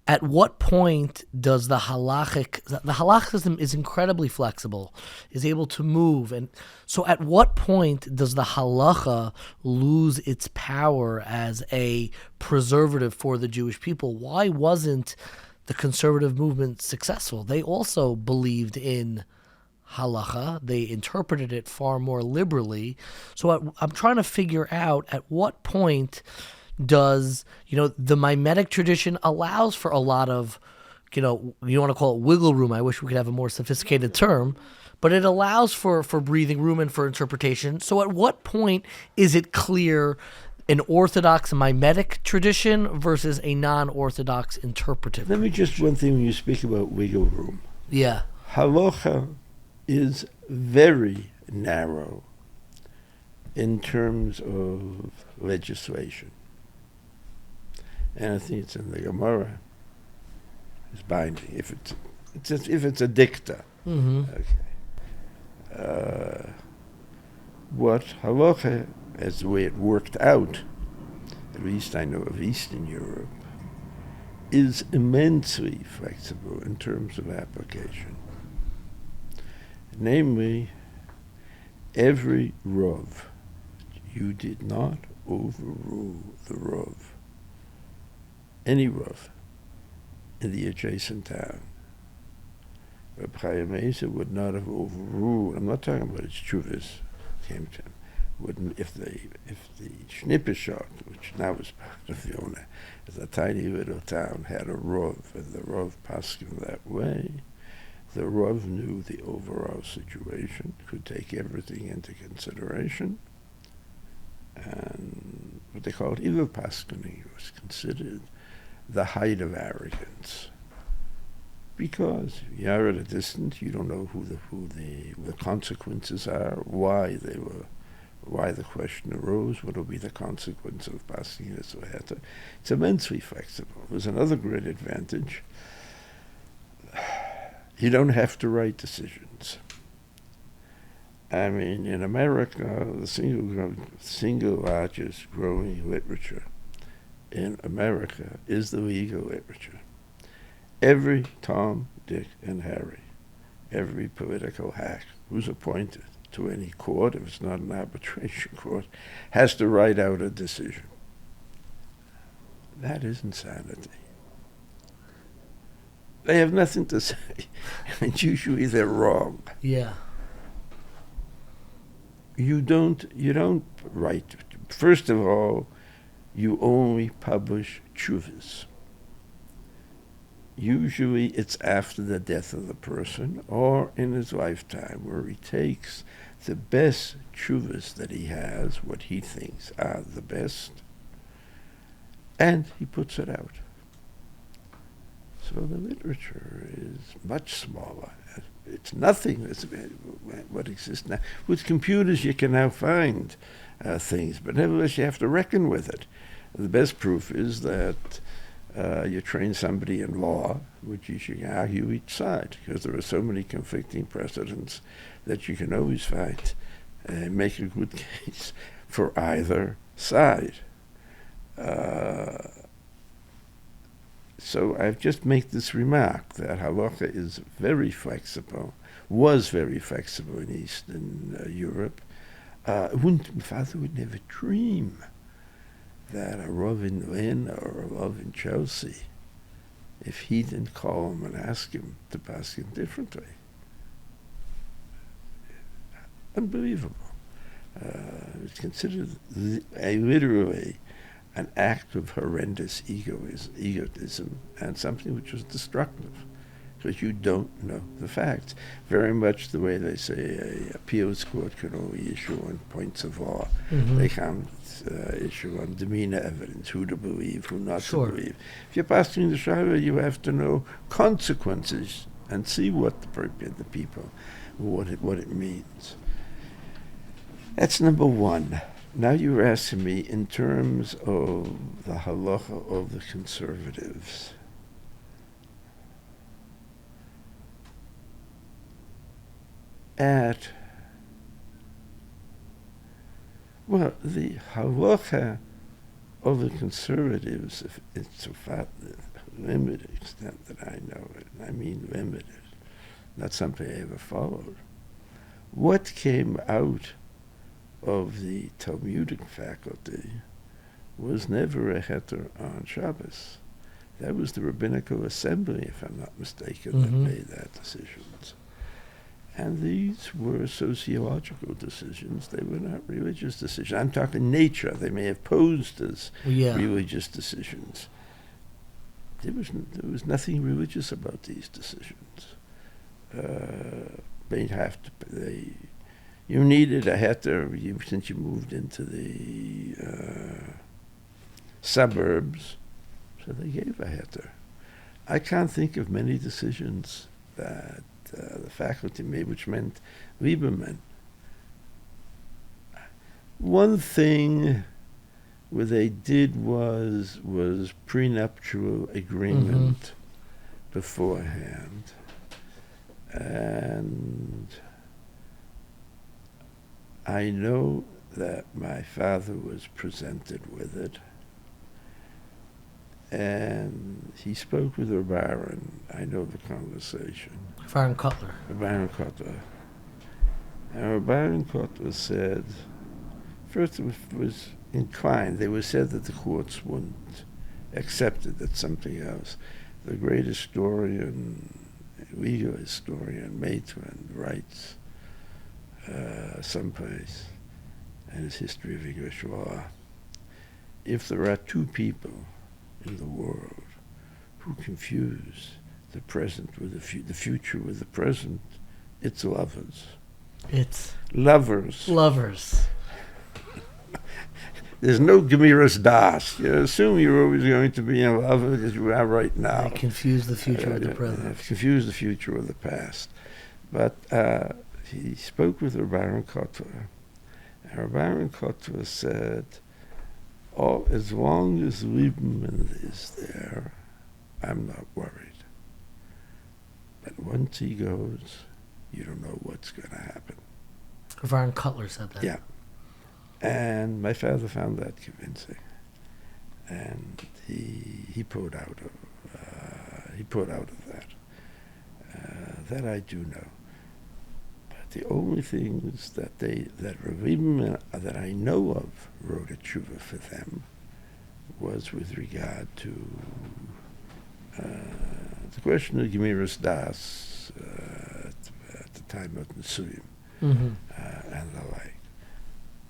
at what point does the halachism is incredibly flexible, is able to move, and so at what point does the halacha lose its power as a preservative for the Jewish people? Why wasn't the conservative movement successful? They also believed in halacha. They interpreted it far more liberally. So I'm trying to figure out at what point does, the mimetic tradition allows for a lot of, you want to call it wiggle room. I wish we could have a more sophisticated term, but it allows for breathing room and for interpretation. So at what point is it clear an Orthodox mimetic tradition versus a non-Orthodox interpretive? Let me just one thing when you speak about wiggle room. Yeah. Halacha is very narrow in terms of legislation. And I think it's in the Gemara. It's binding if it's a dicta. Mm-hmm. Okay. What halacha, as the way it worked out, at least I know of Eastern Europe, is immensely flexible in terms of application. Namely, every Rav, you did not overrule the Rav. Any Rav in the adjacent town. Rabbi Chaim would not have overruled. I'm not talking about his tshuvas came to him. Wouldn't if the Schnippeshot, which now is part of Yonah, as a tiny little town, had a Rav, and the Rav paskin that way. The Rav knew the overall situation, could take everything into consideration, and what they called evil paskening was considered the height of arrogance, because you're at a distance, you don't know who the consequences are, why the question arose, what will be the consequence of passing this or that. It's immensely flexible. There's another great advantage. You don't have to write decisions. I mean, in America, the single largest growing literature in America is the legal literature. Every Tom, Dick, and Harry, every political hack who's appointed to any court, if it's not an arbitration court, has to write out a decision. That is insanity. They have nothing to say, and usually they're wrong. Yeah. You don't write. First of all, you only publish tshuvas. Usually it's after the death of the person or in his lifetime, where he takes the best tshuvas that he has, what he thinks are the best, and he puts it out. So the literature is much smaller. It's nothing. It's what exists now. With computers, you can now find things, but nevertheless, you have to reckon with it. The best proof is that you train somebody in law, which you should argue each side, because there are so many conflicting precedents that you can always find make a good case for either side. So I've just made this remark that halacha is very flexible, was very flexible in Eastern Europe. My father would never dream that a Rav in Lynn or a Rav in Chelsea, if he didn't call him and ask him to pass him differently. Unbelievable. It's considered literally an act of horrendous egotism and something which was destructive, because you don't know the facts. Very much the way they say a appeals court can only issue on points of law. Mm-hmm. They can't issue on demeanor evidence, who to believe, who not Sure. to believe. If you're passing the Shara, you have to know consequences and see what the people, what it means. That's number one. Now you're asking me in terms of the halacha of the conservatives. The halacha of the conservatives, if it's to the limited extent that I know it, I mean limited, not something I ever followed. What came out of the Talmudic faculty was never a heter on Shabbos. That was the Rabbinical Assembly, if I'm not mistaken, that made that decisions. And these were sociological decisions. They were not religious decisions. I'm talking nature. They may have posed as religious decisions. There was nothing religious about these decisions. You needed a heter since you moved into the suburbs, so they gave a heter. I can't think of many decisions that the faculty made, which meant Lieberman. One thing what they did was prenuptial agreement beforehand, and I know that my father was presented with it, and he spoke with the Baron. I know the conversation. Baron Cutler. Baron Cutler. And Baron Cutler said, first it was inclined. They were said that the courts wouldn't accept it, that something else. The great historian, legal historian, Maitland, writes someplace in his History of English Law, if there are two people in the world who confuse the present with the future with the present, it's lovers. It's lovers. There's no Gemiras Das. You assume you're always going to be in love as you are right now. They confuse the future with the present. Confuse the future with the past. But he spoke with Baron Cutler. And Baron Cutler said, as long as Lieberman is there, I'm not worried. But once he goes, you don't know what's going to happen. Baron Cutler said that. Yeah. And my father found that convincing. And he pulled out of that. That I do know. But the only things that Rav Lieberman, that I know of, wrote a tshuva for them was with regard to the question of Gemiras Das at the time of Nisuyim and the like.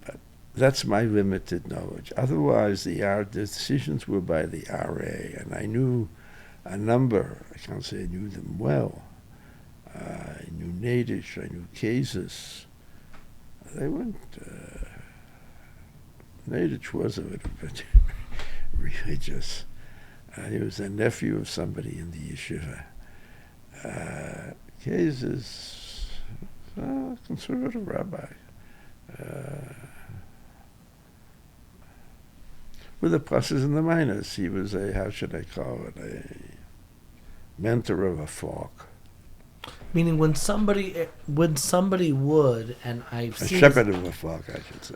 But that's my limited knowledge. Otherwise, the decisions were by the RA, and I knew a number. I can't say I knew them well. I knew Nadish, I knew Kasis. They weren't. Nadish was a little bit religious. He was a nephew of somebody in the yeshiva. Kasis, a conservative rabbi. With the pluses and the minus. He was how should I call it, a mentor of a flock. Meaning when somebody would, and I've seen a shepherd of a flock, I should say.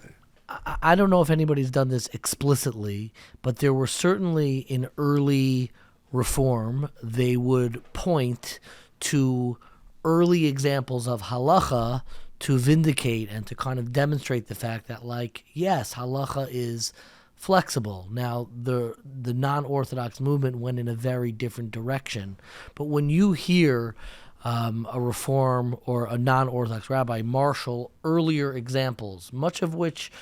I don't know if anybody's done this explicitly, but there were certainly in early reform, they would point to early examples of halacha to vindicate and to kind of demonstrate the fact that, like, yes, halacha is flexible. Now, the non-Orthodox movement went in a very different direction. But when you hear a Reform or a non-Orthodox rabbi marshal earlier examples, much of which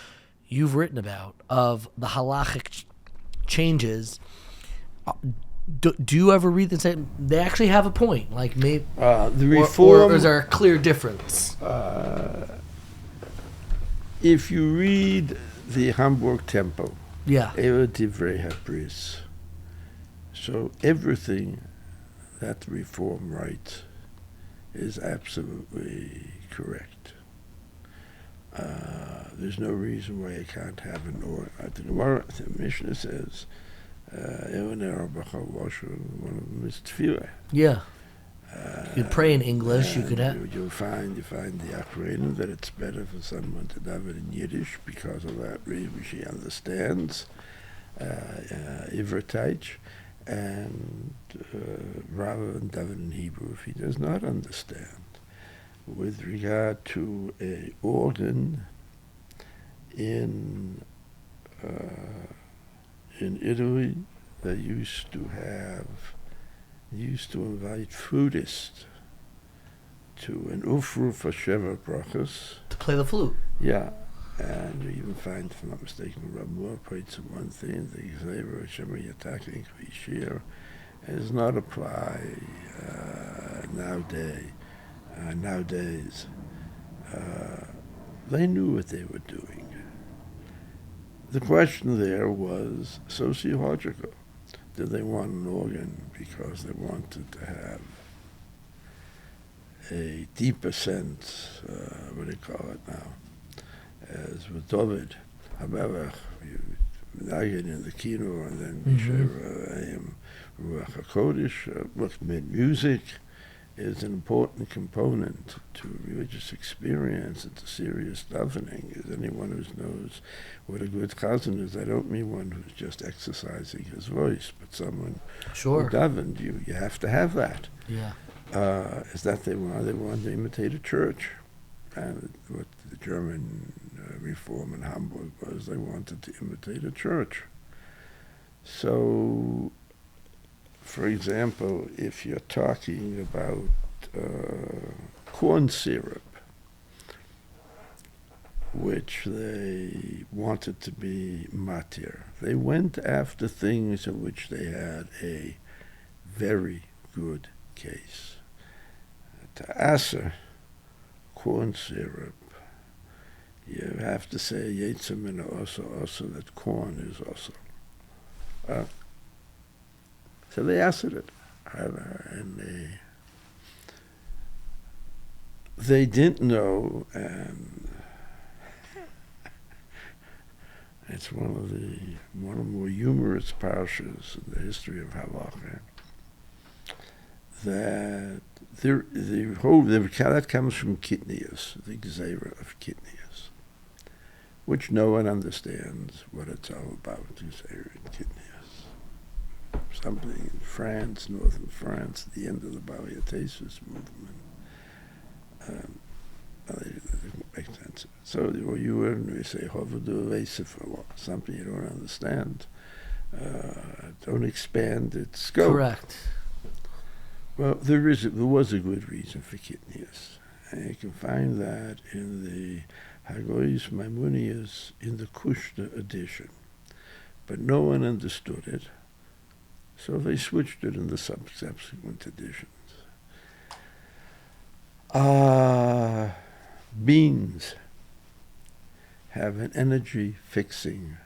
you've written about, of the halachic changes, do you ever read and say they actually have a point? Like, maybe the reform, or is there a clear difference? if you read the Hamburg Temple, Yeah. Ever Divrei Habris, so everything that the Reform writes is absolutely correct. There's no reason why you can't have an or. The Gemara, the Mishnah says, one of them is tefillah. Yeah. You could pray in English. You could have. You find the Achrenim that it's better for someone to daven in Yiddish because of that reason she understands Ivritach, and rather than daven in Hebrew if he does not understand. With regard to a organ in Italy, they used to invite flutists to an ufru for Sheva Brachas. To play the flute. Yeah, and you even find, if I'm not mistaken, Rab Moore points at one thing, the Xavier Shema Yatakin Kvishir does not apply nowadays. They knew what they were doing. The question there was sociological. Did they want an organ because they wanted to have a deeper sense, what do you call it now, as with David, Hamelech, Nagin in the kino, and then Ruach HaKodesh, music is an important component to religious experience and to serious davening. As anyone who knows what a good chazan is, I don't mean one who's just exercising his voice, but someone Sure. who davened. You have to have that. Yeah. Is that they wanted to imitate a church. And what the German reform in Hamburg was, they wanted to imitate a church. So, for example, if you're talking about corn syrup, which they wanted to be matir, they went after things in which they had a very good case. To aser corn syrup, you have to say yetzim also that corn is also. So they asked it, and they didn't know, and it's one of the more humorous parshas in the history of Halacha, that that comes from Kitnius, the Gzeira of Kitnius, which no one understands what it's all about, Gzeira and Kitnius. Something in France, northern France, at the end of the Baliotesis movement. It doesn't make sense. So you say, something you don't understand. Don't expand its scope. Correct. Well, there was a good reason for Kitnius. And you can find that in the Hagoyis Maimonias in the Kushner edition. But no one understood it. So they switched it in the subsequent editions. Beans have an energy fixing,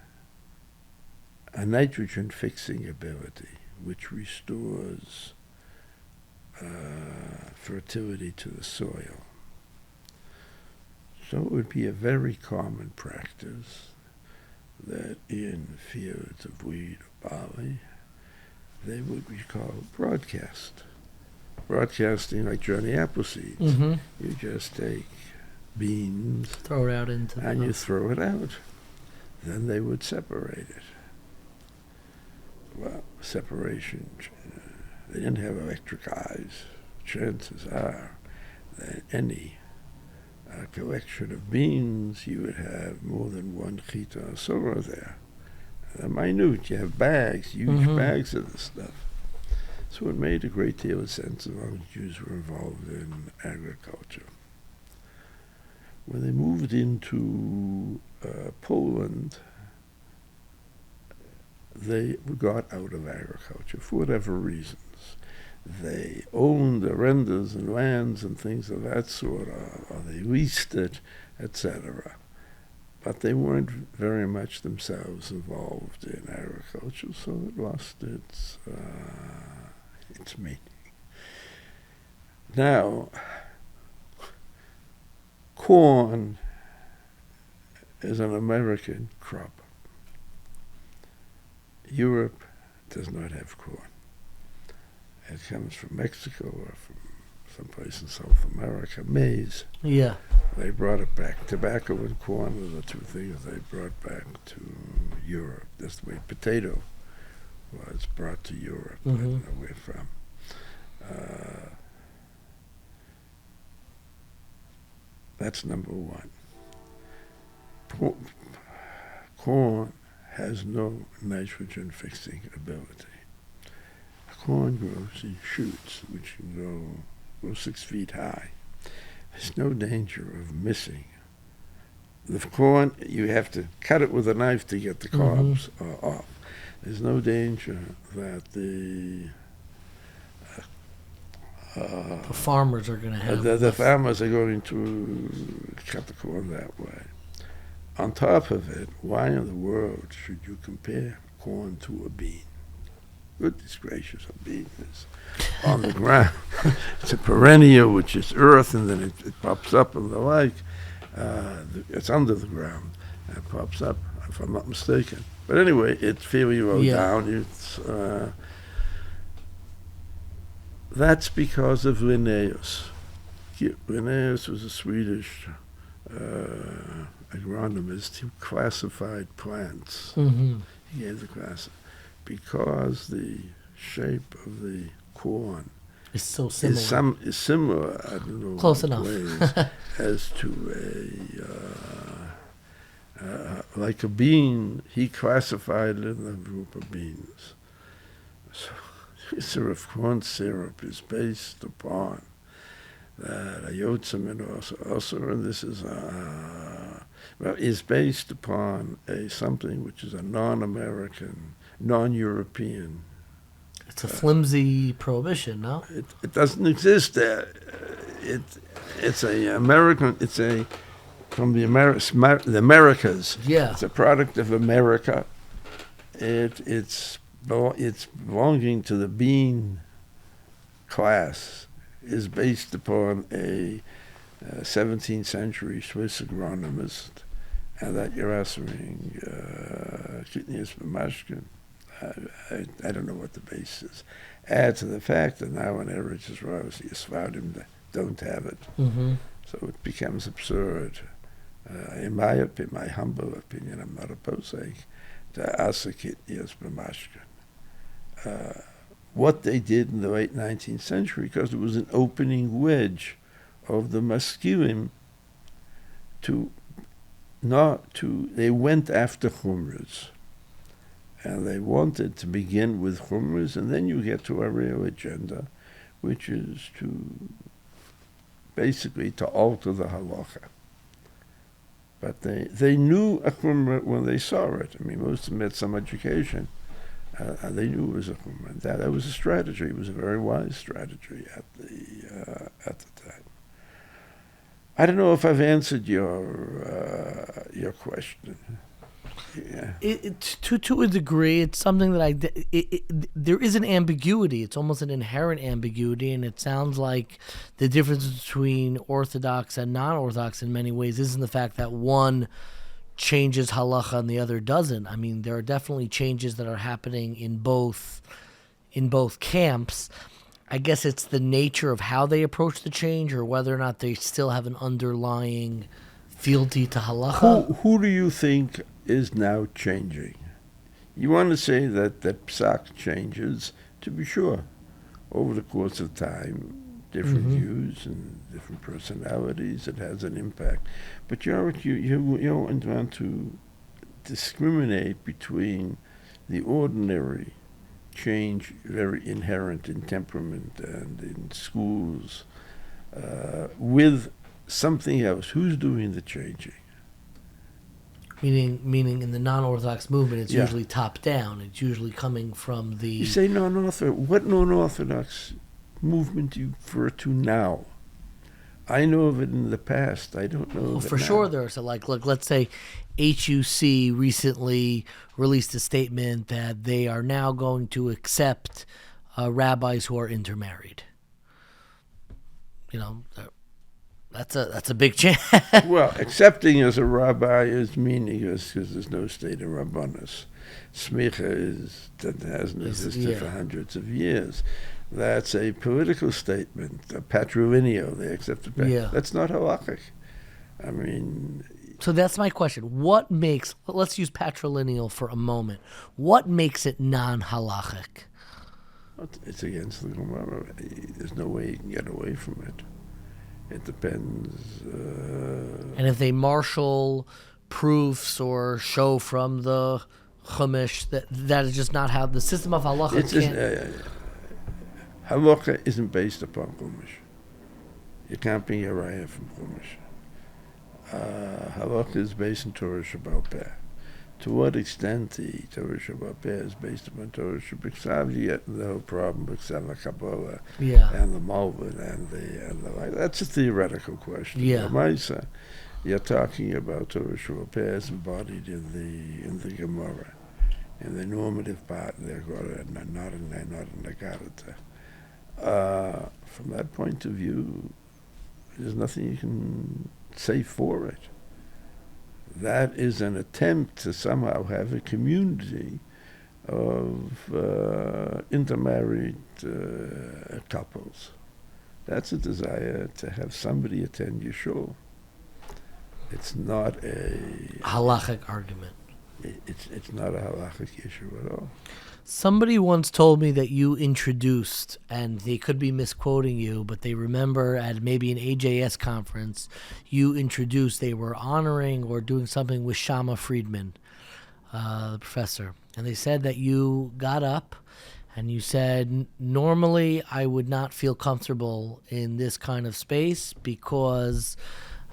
a nitrogen fixing ability, which restores fertility to the soil. So it would be a very common practice that in fields of wheat or barley, they would be called broadcasting like Johnny Appleseed. Mm-hmm. You just take beans, Throw it out into and you throw it out. Then they would separate it. Well, separation, they didn't have electric eyes. Chances are that any a collection of beans, you would have more than one chita asura there. Minute, you have bags, huge bags of the stuff. So it made a great deal of sense as long as Jews were involved in agriculture. When they moved into Poland, they got out of agriculture for whatever reasons. They owned the renders and lands and things of that sort, or they leased it, etc. But they weren't very much themselves involved in agriculture, so it lost its meaning. Now, corn is an American crop. Europe does not have corn. It comes from Mexico or from someplace in South America. Maize. Yeah. They brought it back. Tobacco and corn were the two things they brought back to Europe. That's the way potato was brought to Europe. I don't know where from. That's number one. Corn has no nitrogen fixing ability. Corn grows in shoots which can go 6 feet high. There's no danger of missing. The corn, you have to cut it with a knife to get the cobs off. There's no danger that the farmers are going to have... The farmers are going to cut the corn that way. On top of it, why in the world should you compare corn to a bean? Goodness gracious, a bean is on the ground. It's a perennial, which is earth, and then it pops up and the like. It's under the ground and it pops up, if I'm not mistaken. But anyway, it's fairly low down. That's because of Linnaeus. Linnaeus was a Swedish agronomist who classified plants. He gave the class because the shape of the corn is so similar. Is similar. I don't know. Close enough. Ways, as to like a bean, he classified it in the group of beans. So if corn syrup is based upon that ayotzim and also, and this is is based upon something which is a non-American, non-European. It's a flimsy prohibition, no? It doesn't exist there. It's a American. It's a from the Americas. Yeah. It's a product of America. It's belonging to the bean class. Is based upon a 17th century Swiss agronomist, and that you're answering Kitnius Mamashkin. I don't know what the base is. Add to the fact that now in Eretz Yisrael, the Yisraelim don't have it. So it becomes absurd. In my humble opinion, I'm not opposing to Asa Kitnius Mamashkin. What they did in the late 19th century, because it was an opening wedge of the Maskilim they went after Chumras. And they wanted to begin with Chumras, and then you get to a real agenda, which is basically to alter the Halacha. But they knew a Chumrah when they saw it. I mean, most of them had some education. They knew it was a Chumrah. That was a strategy. It was a very wise strategy at the time. I don't know if I've answered your question. Yeah. To a degree, it's something that there is an ambiguity. It's almost an inherent ambiguity, and it sounds like the difference between Orthodox and non-Orthodox in many ways isn't the fact that one changes halacha and the other doesn't. I mean, there are definitely changes that are happening in both camps. I guess it's the nature of how they approach the change, or whether or not they still have an underlying fealty to halacha. Who do you think is now changing? You want to say that Psak changes, to be sure. Over the course of time, different views and different personalities. It has an impact. But you don't want to discriminate between the ordinary change, very inherent in temperament and in schools, with something else. Who's doing the changing? Meaning in the non-Orthodox movement, it's usually top down. It's usually coming from the... You say non-Orthodox. What non-Orthodox movement do you refer to now? I know of it in the past. I don't know of it for now. sure there's look, let's say HUC recently released a statement that they are now going to accept rabbis who are intermarried. That's a big change. Well, accepting as a rabbi is meaningless because there's no state of rabbanus. Smicha hasn't existed for hundreds of years. That's a political statement, a patrilineal. They accept the That's not halachic. I mean... So that's my question. What makes... Let's use patrilineal for a moment. What makes it non-halachic? It's against the Gemara. There's no way you can get away from it. It depends. And if they marshal proofs or show from the Chumash, that is just not how the system of halacha halacha isn't based upon Chumash. You can't be a raya from Chumash. Halacha is based on Torah Shabbat Peh. To what extent the Torah Shabbat Peh is based upon Torah Shabbat, you get the whole problem with Kabbalah and the Malvin and the like. That's a theoretical question. Maisa, you're talking about Torah Shabbat Peh as embodied in the Gemara, in the normative part. They're not in the Garata. From that point of view, there's nothing you can say for it. That is an attempt to somehow have a community of intermarried couples. That's a desire to have somebody attend your shul. It's not a halachic argument. It's not a halachic issue at all. Somebody once told me that you introduced, and they could be misquoting you, but they remember at maybe an AJS conference, you introduced, they were honoring or doing something with Shama Friedman, the professor. And they said that you got up and you said, normally I would not feel comfortable in this kind of space because...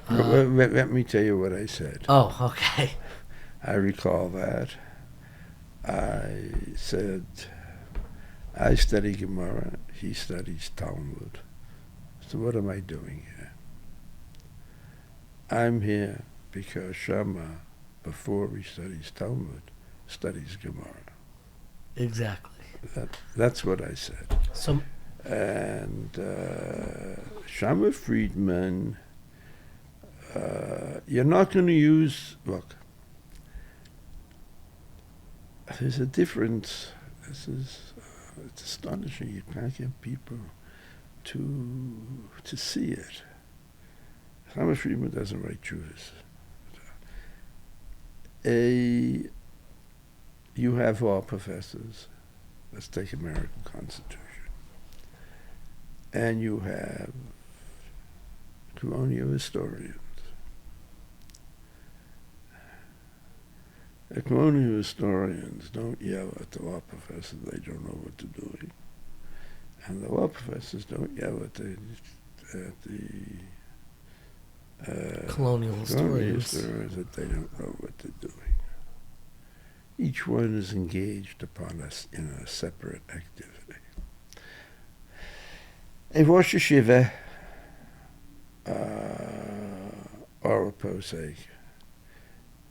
let me tell you what I said. Oh, okay. I recall that. I said, I study Gemara, he studies Talmud. So what am I doing here? I'm here because Shama, before he studies Talmud, studies Gemara. Exactly. That's what I said. And Shama Friedman, you're not going to use, look, there's a difference. It's astonishing. You can't get people to see it. Haym Friedman doesn't write Jews. You have law professors. Let's take American Constitution. And you have colonial historians. The colonial historians don't yell at the law professors, they don't know what they're doing. And the law professors don't yell at the colonial historians that they don't know what they're doing. Each one is engaged upon us in a separate activity. A Rosh Yeshiva, or a posek,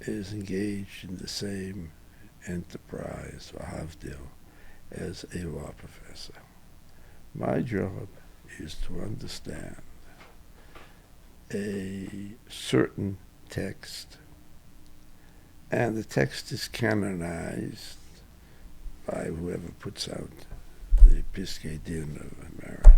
is engaged in the same enterprise or havdil as a law professor. My job is to understand a certain text, and the text is canonized by whoever puts out the Piskei Din of America.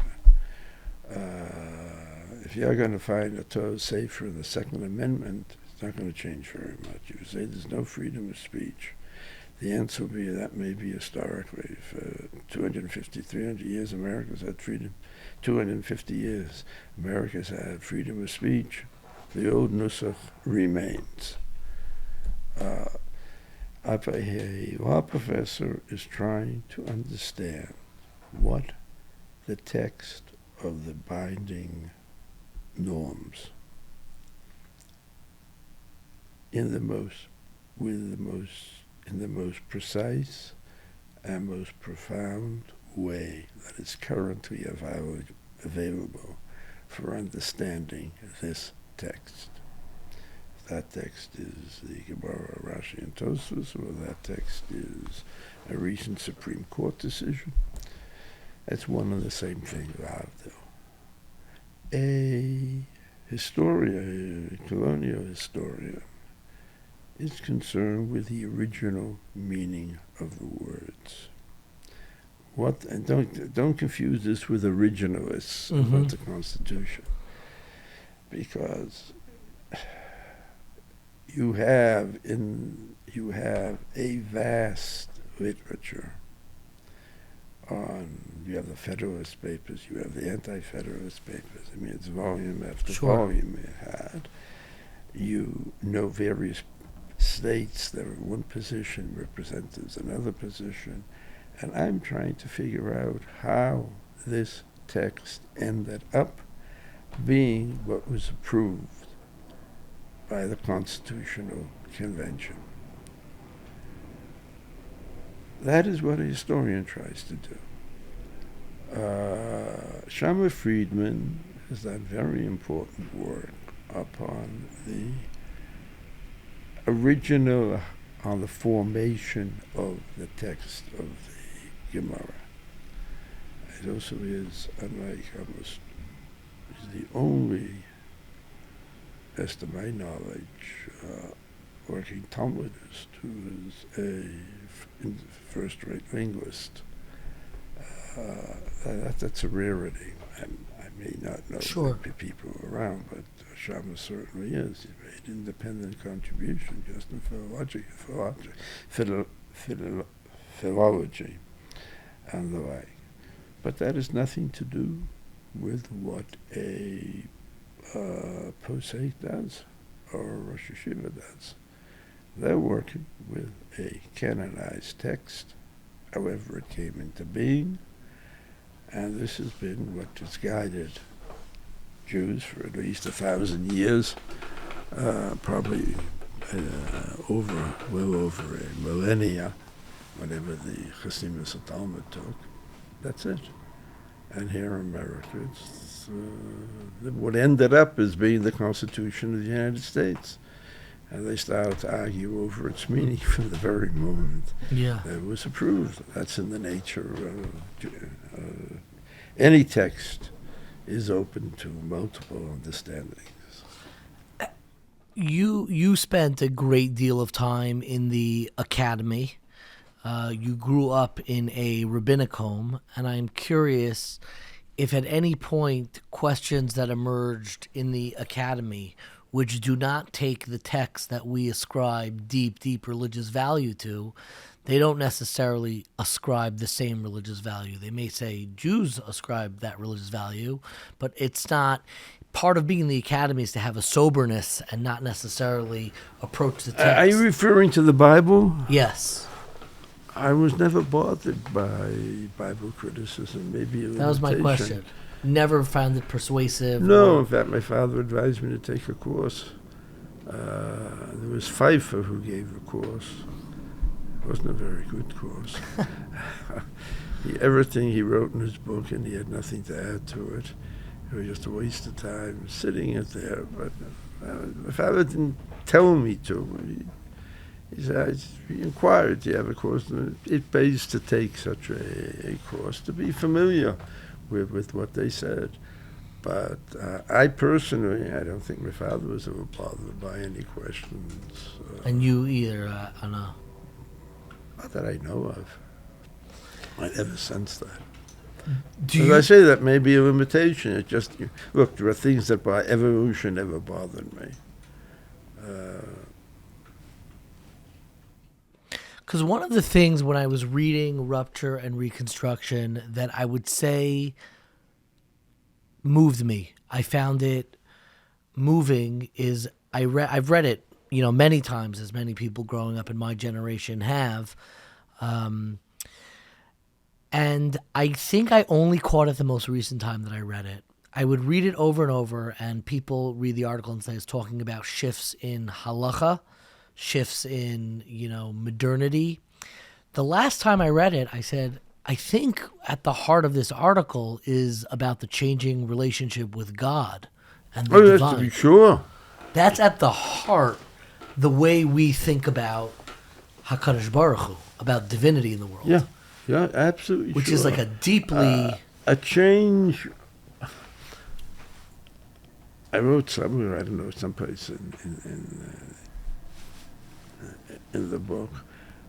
If you're going to find a Torah Sefer in the Second Amendment, it's not going to change very much. You say there's no freedom of speech. The answer will be that may be historically. For 250, 300 years, America's had freedom. 250 years, America's had freedom of speech. The old nusach remains. A law professor is trying to understand what the text of the binding norms in the most precise and most profound way that is currently available for understanding this text. That text is the Gemara, Rashi, and Tosfos, or that text is a recent Supreme Court decision. It's one and the same thing, Lavdil. A historian, a colonial historian, is concerned with the original meaning of the words. And don't confuse this with originalists about the Constitution, because you have a vast literature on. You have the Federalist Papers, you have the Anti-Federalist Papers. I mean, it's volume after volume you had. You know various states that are in one position, representatives another position, and I'm trying to figure out how this text ended up being what was approved by the Constitutional Convention. That is what a historian tries to do. Shama Friedman has done very important work upon the original, on the formation of the text of the Gemara. It also is, unlike almost, is the only, as to my knowledge, working Talmudist who is a first-rate linguist. That's a rarity. I may not know people around, but Shama certainly is. He made independent contribution just in philology and the like. But that has nothing to do with what a posek does or a Rosh Yeshiva does. They're working with a canonized text, however it came into being, and this has been what has guided Jews for at least 1,000 years, probably well over a millennia, whatever the Chasimus of Talmud took. That's it. And here in America, it's what ended up as being the Constitution of the United States. And they started to argue over its meaning from the very moment that it was approved. That's in the nature of any text is open to multiple understandings. You spent a great deal of time in the academy. You grew up in a rabbinic home, and I'm curious if at any point questions that emerged in the academy which do not take the text that we ascribe deep religious value to, they don't necessarily ascribe the same religious value. They may say Jews ascribe that religious value, but it's not. Part of being in the academy is to have a soberness and not necessarily approach the text. Are you referring to the Bible? Yes. I was never bothered by Bible criticism. Maybe a that was my question. Never found it persuasive? No, in fact, my father advised me to take a course. There was Pfeiffer who gave a course. It wasn't a very good course. Everything he wrote in his book, and he had nothing to add to it. It was just a waste of time sitting it there. But my father didn't tell me to. He said, he inquired, do you have a course? And it pays to take such a course, to be familiar with what they said. But I personally, I don't think my father was ever bothered by any questions. And you either, Anna? Not that I know of. I never sensed that. As I say, that may be a limitation. It just, look, there are things that by evolution never bothered me. Because one of the things when I was reading Rupture and Reconstruction that I would say moved me, I found it moving, is I've read it, many times, as many people growing up in my generation have. And I think I only caught it the most recent time that I read it. I would read it over and over, and people read the article and say it's talking about shifts in Halacha, shifts in, modernity. The last time I read it, I said, I think at the heart of this article is about the changing relationship with God and the Oh, divine. yes, to be sure. That's at the heart, the way we think about HaKadosh Baruch Hu, about divinity in the world. Yeah, absolutely. Which sure. is like a deeply... a change. I wrote somewhere, I don't know, someplace in the book,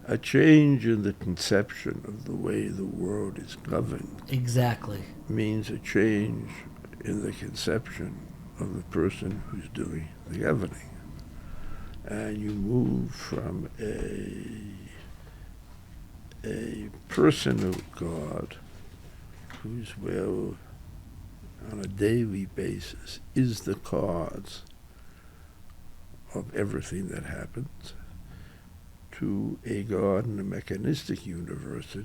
a change in the conception of the way the world is governed. Exactly. Means a change in the conception of the person who's doing the governing. And you move from a person of God whose will on a daily basis is the cause of everything that happens, to a God in a mechanistic universe,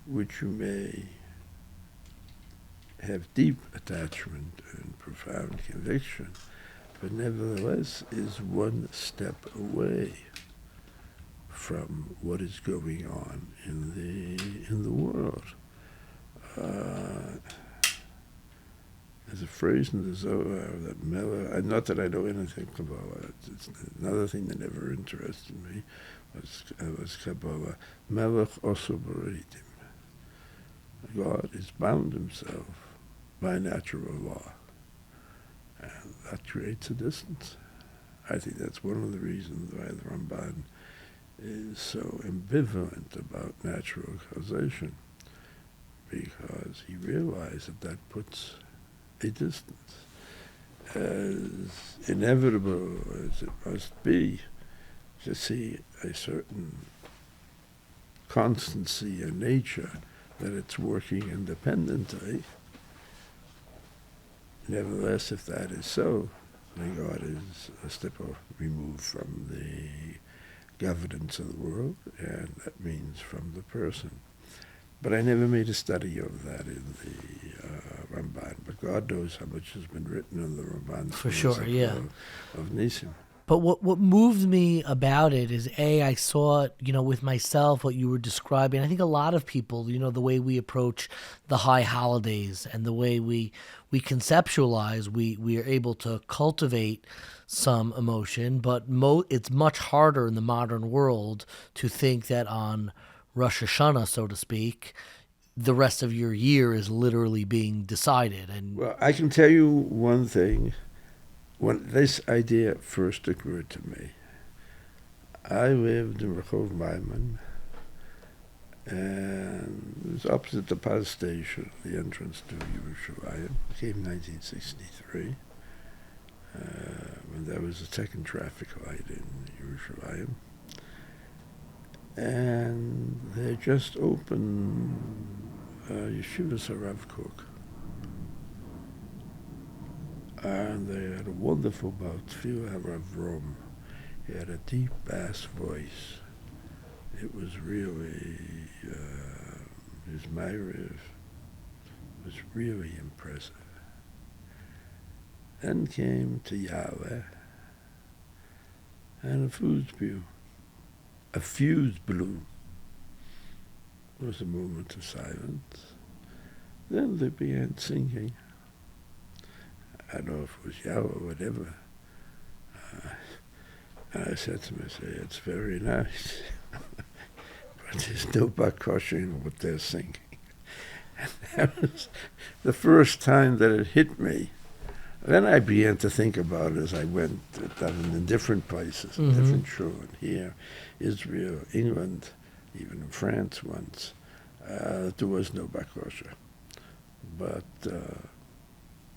which you may have deep attachment and profound conviction, but nevertheless is one step away from what is going on in the world. There's a phrase in the Zohar that Melech, not that I know anything Kabbalah, it's another thing that never interested me, was Kabbalah. Melech oso b'reitim. God is bound himself by natural law. And that creates a distance. I think that's one of the reasons why the Ramban is so ambivalent about natural causation, because he realized that puts a distance. As inevitable as it must be to see a certain constancy in nature, that it's working independently, nevertheless, if that is so, then God is a step removed from the governance of the world, and that means from the person. But I never made a study of that in the Ramban. But God knows how much has been written in the Ramban. For sure, yeah. Of Nisim. But what moved me about it is, I saw it, with myself, what you were describing. I think a lot of people, the way we approach the high holidays and the way we conceptualize, we are able to cultivate some emotion, but it's much harder in the modern world to think that on Rosh Hashanah, so to speak, the rest of your year is literally being decided. And well, I can tell you one thing. When this idea first occurred to me, I lived in Rehov Maimon, and it was opposite the Paz station, the entrance to Yerushalayim. It came in 1963, when there was a second traffic light in Yerushalayim. And they just opened Yeshivas Harav Kook. And they had a wonderful Baltfil Harav Rom. He had a deep bass voice. It was really, his Ma'ariv was really impressive. Then came to Yahweh and a fuse blew. A fuse blew. There was a moment of silence. Then they began singing. I don't know if it was Yahweh or whatever. And I said to myself, it's very nice. But there's no bakosha in what they're singing. And that was the first time that it hit me. Then I began to think about it as I went in different places, in different shul, here, Israel, England, even in France once. There was no bakosha. But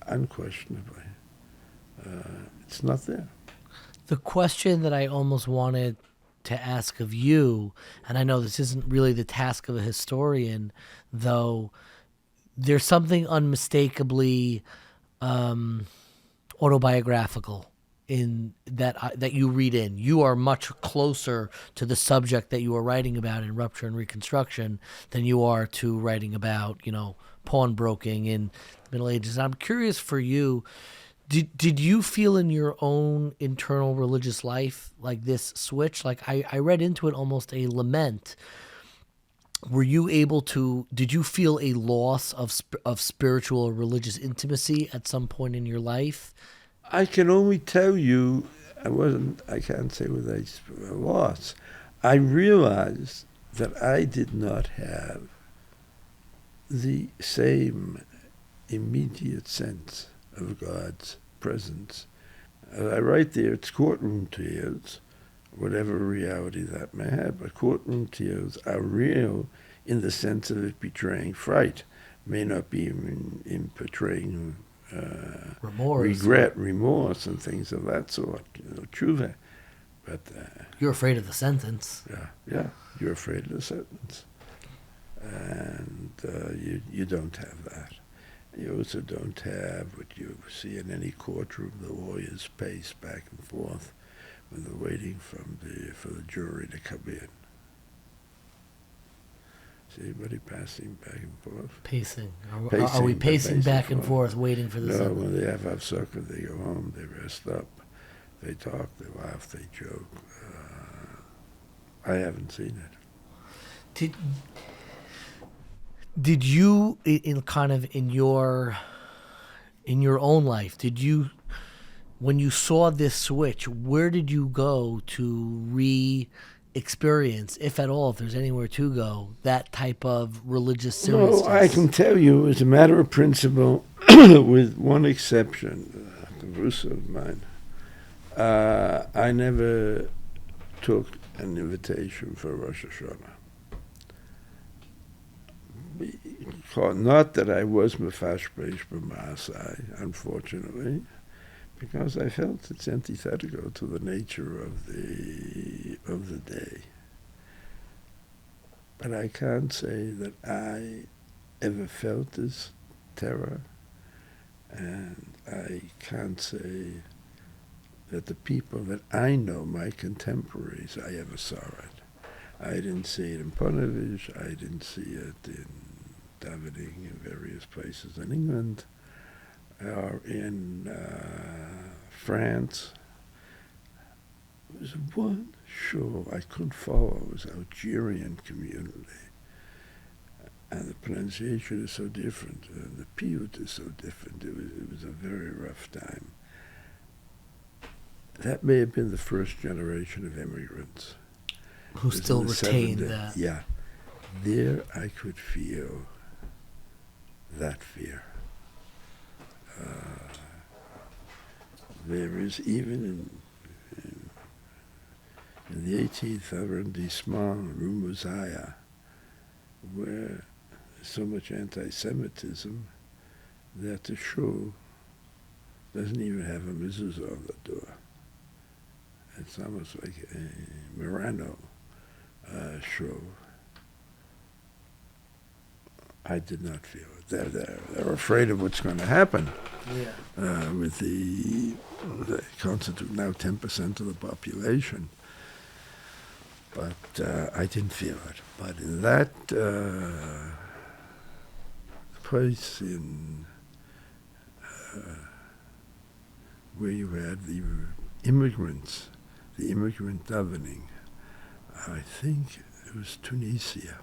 unquestionably, it's not there. The question that I almost wanted to ask of you, and I know this isn't really the task of a historian, though there's something unmistakably autobiographical in that you read in. You are much closer to the subject that you are writing about in Rupture and Reconstruction than you are to writing about, pawnbroking in the Middle Ages. I'm curious for you, did you feel in your own internal religious life like this switch? Like I read into it almost a lament. Did you feel a loss of spiritual or religious intimacy at some point in your life? I can only tell you, I can't say with a loss. I realized that I did not have the same immediate sense of God's presence. As I write there, it's courtroom tears, whatever reality that may have, but courtroom tears are real in the sense of it betraying fright. May not be in portraying regret, remorse, and things of that sort, tshuva. But you're afraid of the sentence. Yeah, you're afraid of the sentence, and you don't have that. You also don't have what you see in any courtroom: the lawyers pace back and forth when they're waiting for the jury to come in. See anybody passing back and forth? Pacing. Are we pacing back and forth, waiting for the No, sentence? when they have Hafsaka, they go home, they rest up, they talk, they laugh, they joke. I haven't seen it. Did you, in your own life, when you saw this switch, where did you go to re-experience, if at all, if there's anywhere to go, that type of religious seriousness? No, I can tell you, as a matter of principle, with one exception, the Rusa of mine, I never took an invitation for Rosh Hashanah. Not that I was mefashbesh b'maasai, unfortunately, because I felt it's antithetical to the nature of the day. But I can't say that I ever felt this terror, and I can't say that the people that I know, my contemporaries, I ever saw it. I didn't see it in Ponevezh, I didn't see it in davening in various places in England or in France. There was one show I couldn't follow. It was Algerian community. And the pronunciation is so different, and the piyut is so different. It was a very rough time. That may have been the first generation of immigrants. Who still retained that. Yeah. There I could feel that fear. There is even in the 18th arrondissement, Rue Mosiah, where there's so much anti-Semitism that the shul doesn't even have a mezuzah on the door. It's almost like a Murano show. I did not feel it. They're afraid of what's going to happen. Yeah. With they constitute now 10% of the population. But I didn't feel it. But in that place in where you had the immigrants, the immigrant davening, I think it was Tunisia.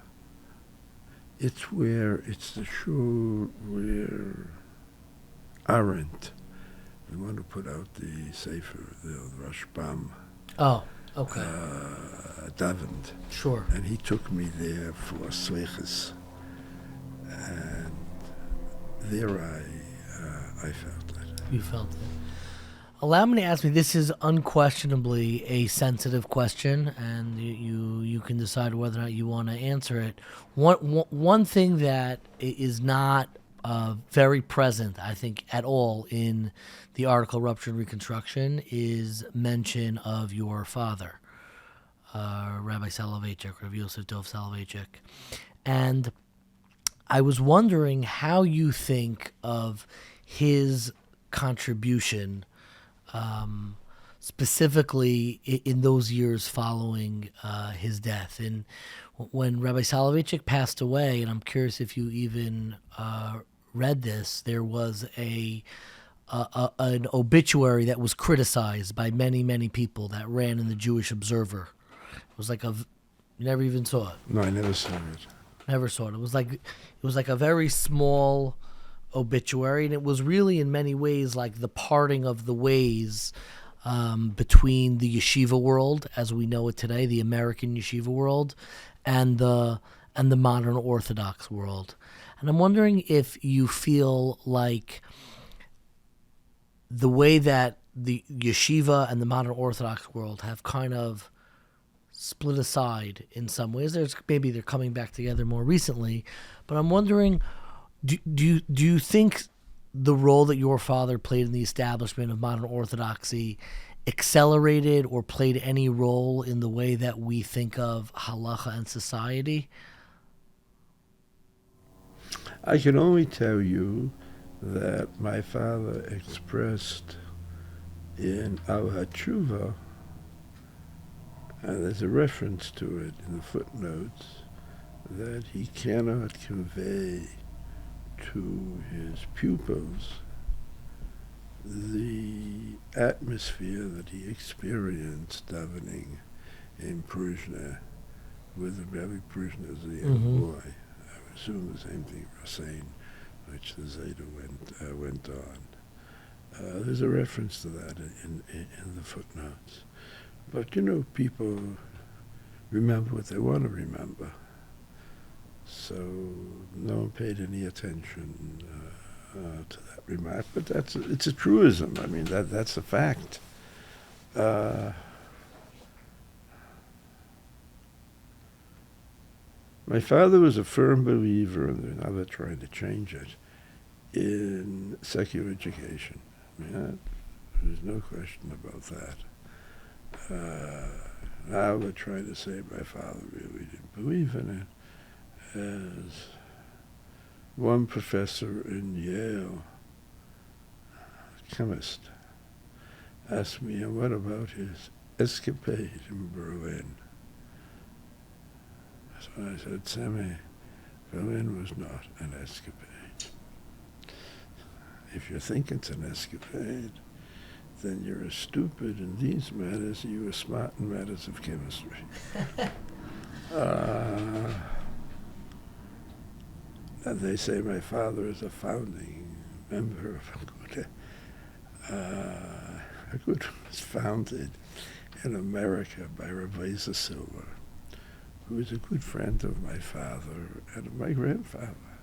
It's the shul where Arendt, the one who put out the Sefer, the Rashbam, Oh, okay. davened. Sure. And he took me there for Sleichus. And there I felt it. You felt it. Allow me to ask me, this is unquestionably a sensitive question, and you can decide whether or not you want to answer it. One thing that is not very present, I think, at all in the article Rupture and Reconstruction is mention of your father. Rabbi Soloveitchik, Rabbi Yosef Dov Soloveitchik. And I was wondering how you think of his contribution, specifically in those years following his death. And when Rabbi Soloveitchik passed away, and I'm curious if you even read this, there was an obituary that was criticized by many, many people that ran in the Jewish Observer. It was like you never even saw it. No, I never saw it. Never saw it. It was like a very small obituary, and it was really in many ways like the parting of the ways between the yeshiva world as we know it today, the American yeshiva world, and the modern Orthodox world. And I'm wondering if you feel like the way that the yeshiva and the modern Orthodox world have kind of split aside in some ways. Maybe they're coming back together more recently, but I'm wondering, do you think the role that your father played in the establishment of modern Orthodoxy accelerated or played any role in the way that we think of halacha and society? I can only tell you that my father expressed in our tshuva, and there's a reference to it in the footnotes, that he cannot convey to his pupils the atmosphere that he experienced davening in Prishna with Rabbi Prishna as a young boy. I assume the same thing was saying, which the Zeta went on. There's a reference to that in the footnotes. But, people remember what they want to remember. So no one paid any attention to that remark. But it's a truism. I mean, that's a fact. My father was a firm believer, and now they're trying to change it, in secular education. I mean, there's no question about that. Now we're trying to say my father really didn't believe in it. As one professor in Yale, a chemist, asked me, and what about his escapade in Berlin? So I said, Sammy, Berlin was not an escapade. If you think it's an escapade, then you're as stupid in these matters as you were smart in matters of chemistry. And they say my father is a founding member of Aguda. Aguda was founded in America by Rabbi Silva, who is a good friend of my father and of my grandfather.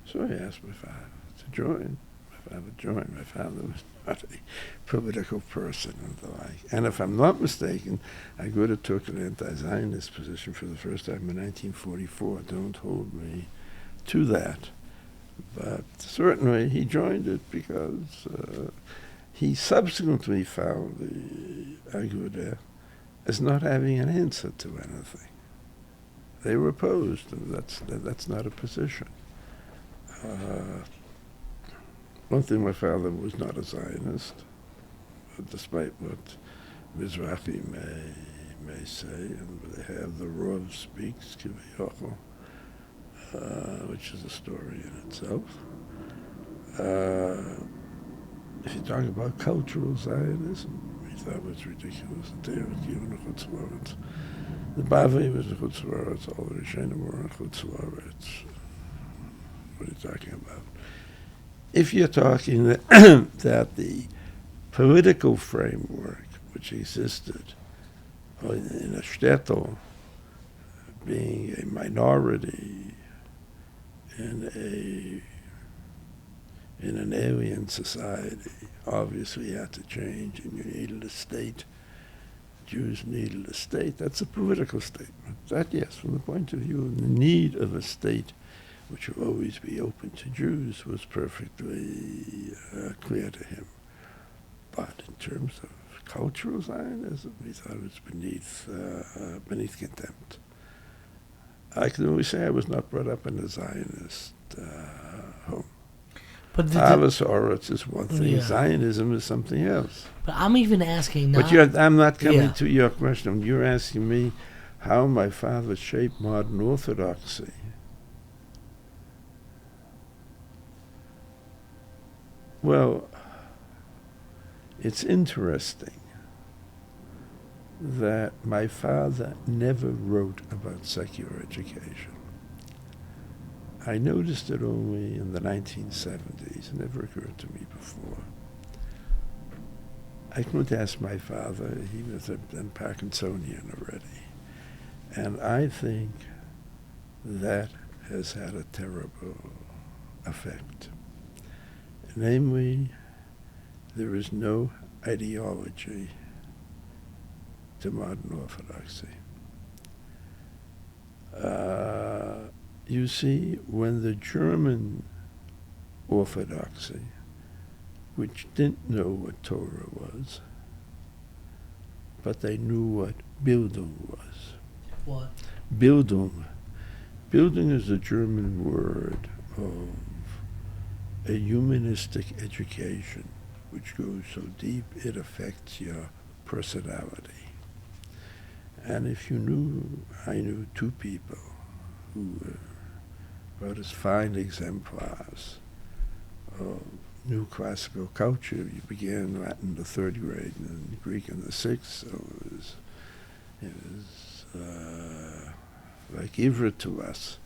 So I asked my father to join. My father joined. My father was not a political person and the like. And if I'm not mistaken, Aguda took an anti-Zionist position for the first time in 1944. Don't hold me to that. But certainly he joined it because he subsequently found the Aguda as not having an answer to anything. They were opposed, and that's not a position. One thing, my father was not a Zionist, despite what Mizrahi may say, and they have the Rav speaks, Kiviyochel, which is a story in itself. If you talk about cultural Zionism, he thought it was ridiculous. The day was given a chutzlaretz. The Bavli was a chutzlaretz, all the Rishonim were a chutzlaretz. What are you talking about? If you're talking that, that the political framework which existed in a shtetl, being a minority in an alien society, obviously had to change, and you needed a state. Jews needed a state. That's a political statement. That, yes, from the point of view of the need of a state which will always be open to Jews, was perfectly clear to him. But in terms of cultural Zionism, he thought it was beneath contempt. I can only say I was not brought up in a Zionist home. But Ahavas Haaretz is one thing. Yeah. Zionism is something else. But I'm even asking now. But I'm not coming Yeah. to your question. You're asking me how my father shaped modern orthodoxy. Well, it's interesting that my father never wrote about secular education. I noticed it only in the 1970s. It never occurred to me before. I couldn't ask my father. He was then Parkinsonian already. And I think that has had a terrible effect. Namely, there is no ideology to modern orthodoxy. You see, when the German orthodoxy, which didn't know what Torah was, but they knew what Bildung was. What? Bildung. Bildung is a German word of a humanistic education which goes so deep it affects your personality. And if you knew, I knew two people who were about as fine exemplars of new classical culture. You began Latin in the third grade and Greek in the sixth, so it was like Ivrit to us.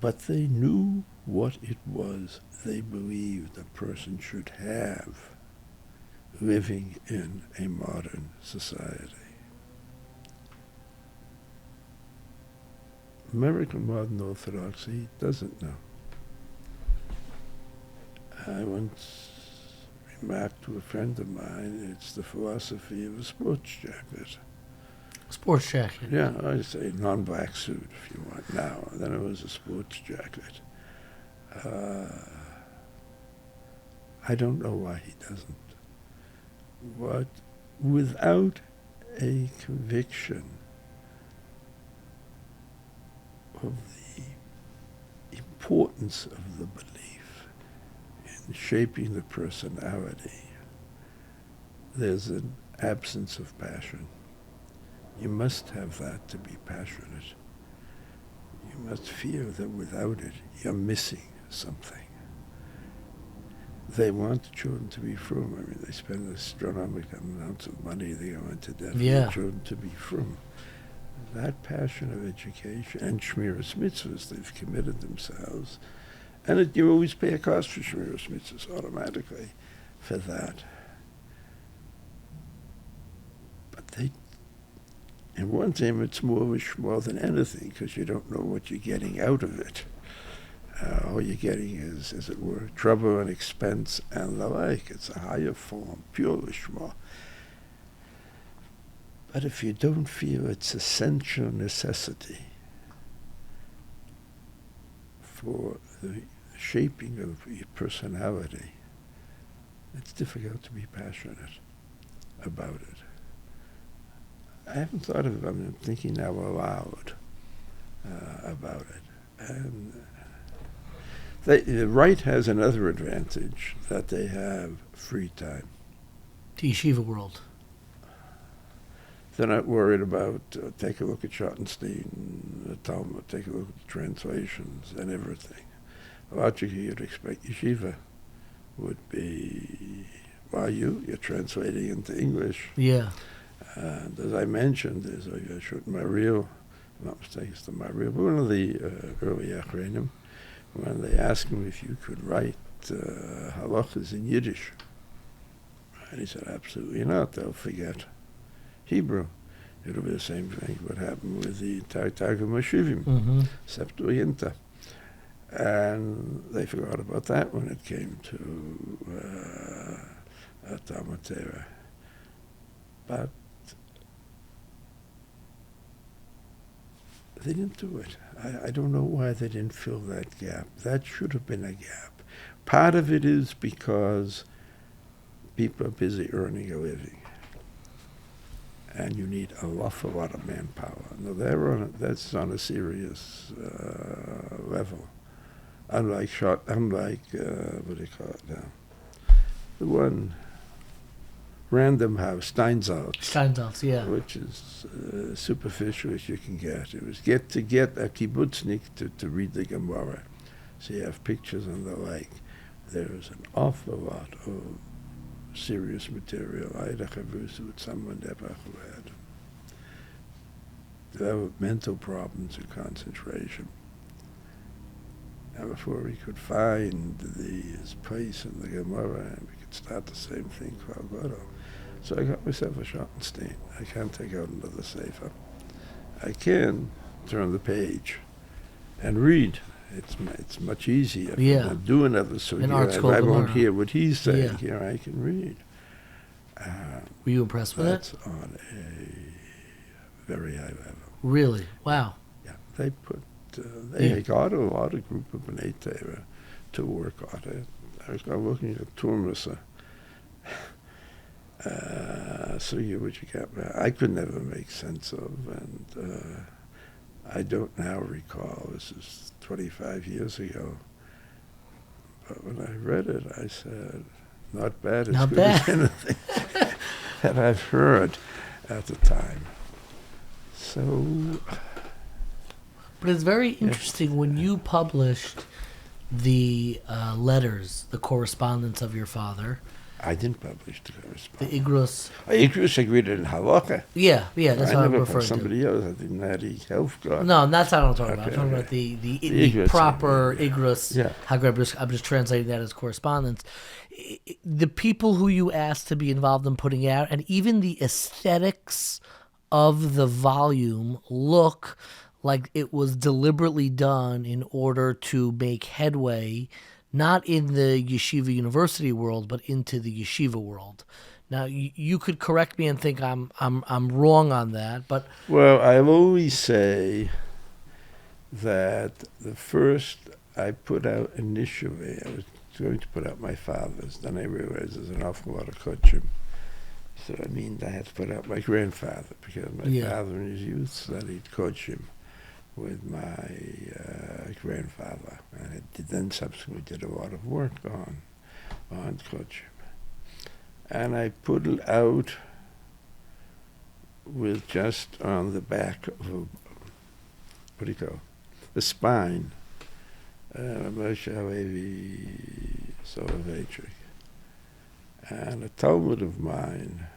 But they knew what it was they believed a person should have living in a modern society. American modern orthodoxy doesn't know. I once remarked to a friend of mine, it's the philosophy of a sports jacket. Sports jacket. Yeah, I say non-black suit if you want now. Then it was a sports jacket. I don't know why he doesn't. But without a conviction of the importance of the belief in shaping the personality, there's an absence of passion. You must have that to be passionate. You must feel that without it, you're missing something. They want the children to be frum. I mean, they spend astronomical amounts of money. They go into debt for the children to be frum. That passion of education and Shmiras Mitzvahs, they've committed themselves. And you always pay a cost for Shmiras Mitzvahs automatically for that. But they, in one thing, it's more than anything because you don't know what you're getting out of it. All you're getting is, as it were, trouble and expense and the like. It's a higher form, pure lishma. But if you don't feel its essential necessity for the shaping of your personality, it's difficult to be passionate about it. I haven't thought of it. I'm thinking now aloud about it. And the right has another advantage, that they have free time. The yeshiva world. They're not worried about, take a look at Schottenstein, the Talmud, take a look at the translations and everything. Logically, you'd expect yeshiva would be, well, you're translating into English. Yeah. And as I mentioned, there's a Maril, if I'm not mistaken, it's the Maril, one of the early Achrenim, when they asked him if you could write halachas in Yiddish. And he said, absolutely not, they'll forget Hebrew. It'll be the same thing what happened with the Targum Mashivim, Septuaginta. And they forgot about that when it came to Talmud Torah. But they didn't do it. I don't know why they didn't fill that gap. That should have been a gap. Part of it is because people are busy earning a living, and you need an awful lot of manpower. Now, that's on a serious level. Unlike what do they call it now? The one Random House, Steinsaltz, yeah. which is superficial as you can get. It was get a kibbutznik to read the Gemara. So you have pictures on the lake. There's an awful lot of serious material. I had a chavrusa with someone who had developmental problems with concentration. And before we could find his place in the Gemara, and we could start the same thing called. So I got myself a Schottenstein. I can't take out another sefer. I can turn the page and read. It's much easier. Yeah. Than do another sugya. I won't hear what he's saying. Here I can read. Were you impressed with that's it? That's on a very high level. Really? Wow. Yeah. They put got a lot of group of B'nai Torah to work on it. I was looking at Turmusa. Which I could never make sense of, and I don't now recall. This is 25 years ago. But when I read it, I said, not bad as good as anything that I've heard at the time. So... But it's very interesting when you published the letters, the correspondence of your father. I didn't publish the correspondence. The Igros. Igros agreed in Halacha. Yeah, that's what I'm referring to. I never somebody else. I didn't have the health guard. No, that's not what I'm talking about. I'm talking about the proper Igros. Yeah. I'm just translating that as correspondence. The people who you asked to be involved in putting out, and even the aesthetics of the volume look like it was deliberately done in order to make headway, not in the yeshiva university world, but into the yeshiva world. Now, you could correct me and think I'm wrong on that, but... Well, I always say that the first I put out initially, I was going to put out my father's, then I realized there's an awful lot of kochim. So, I had to put out my grandfather, because my father in his youth studied kochim with my grandfather, and I then subsequently did a lot of work on kochim. And I put it out with just on the back of the spine, Moshe Haym Soloveitchik. And a Talmud of mine,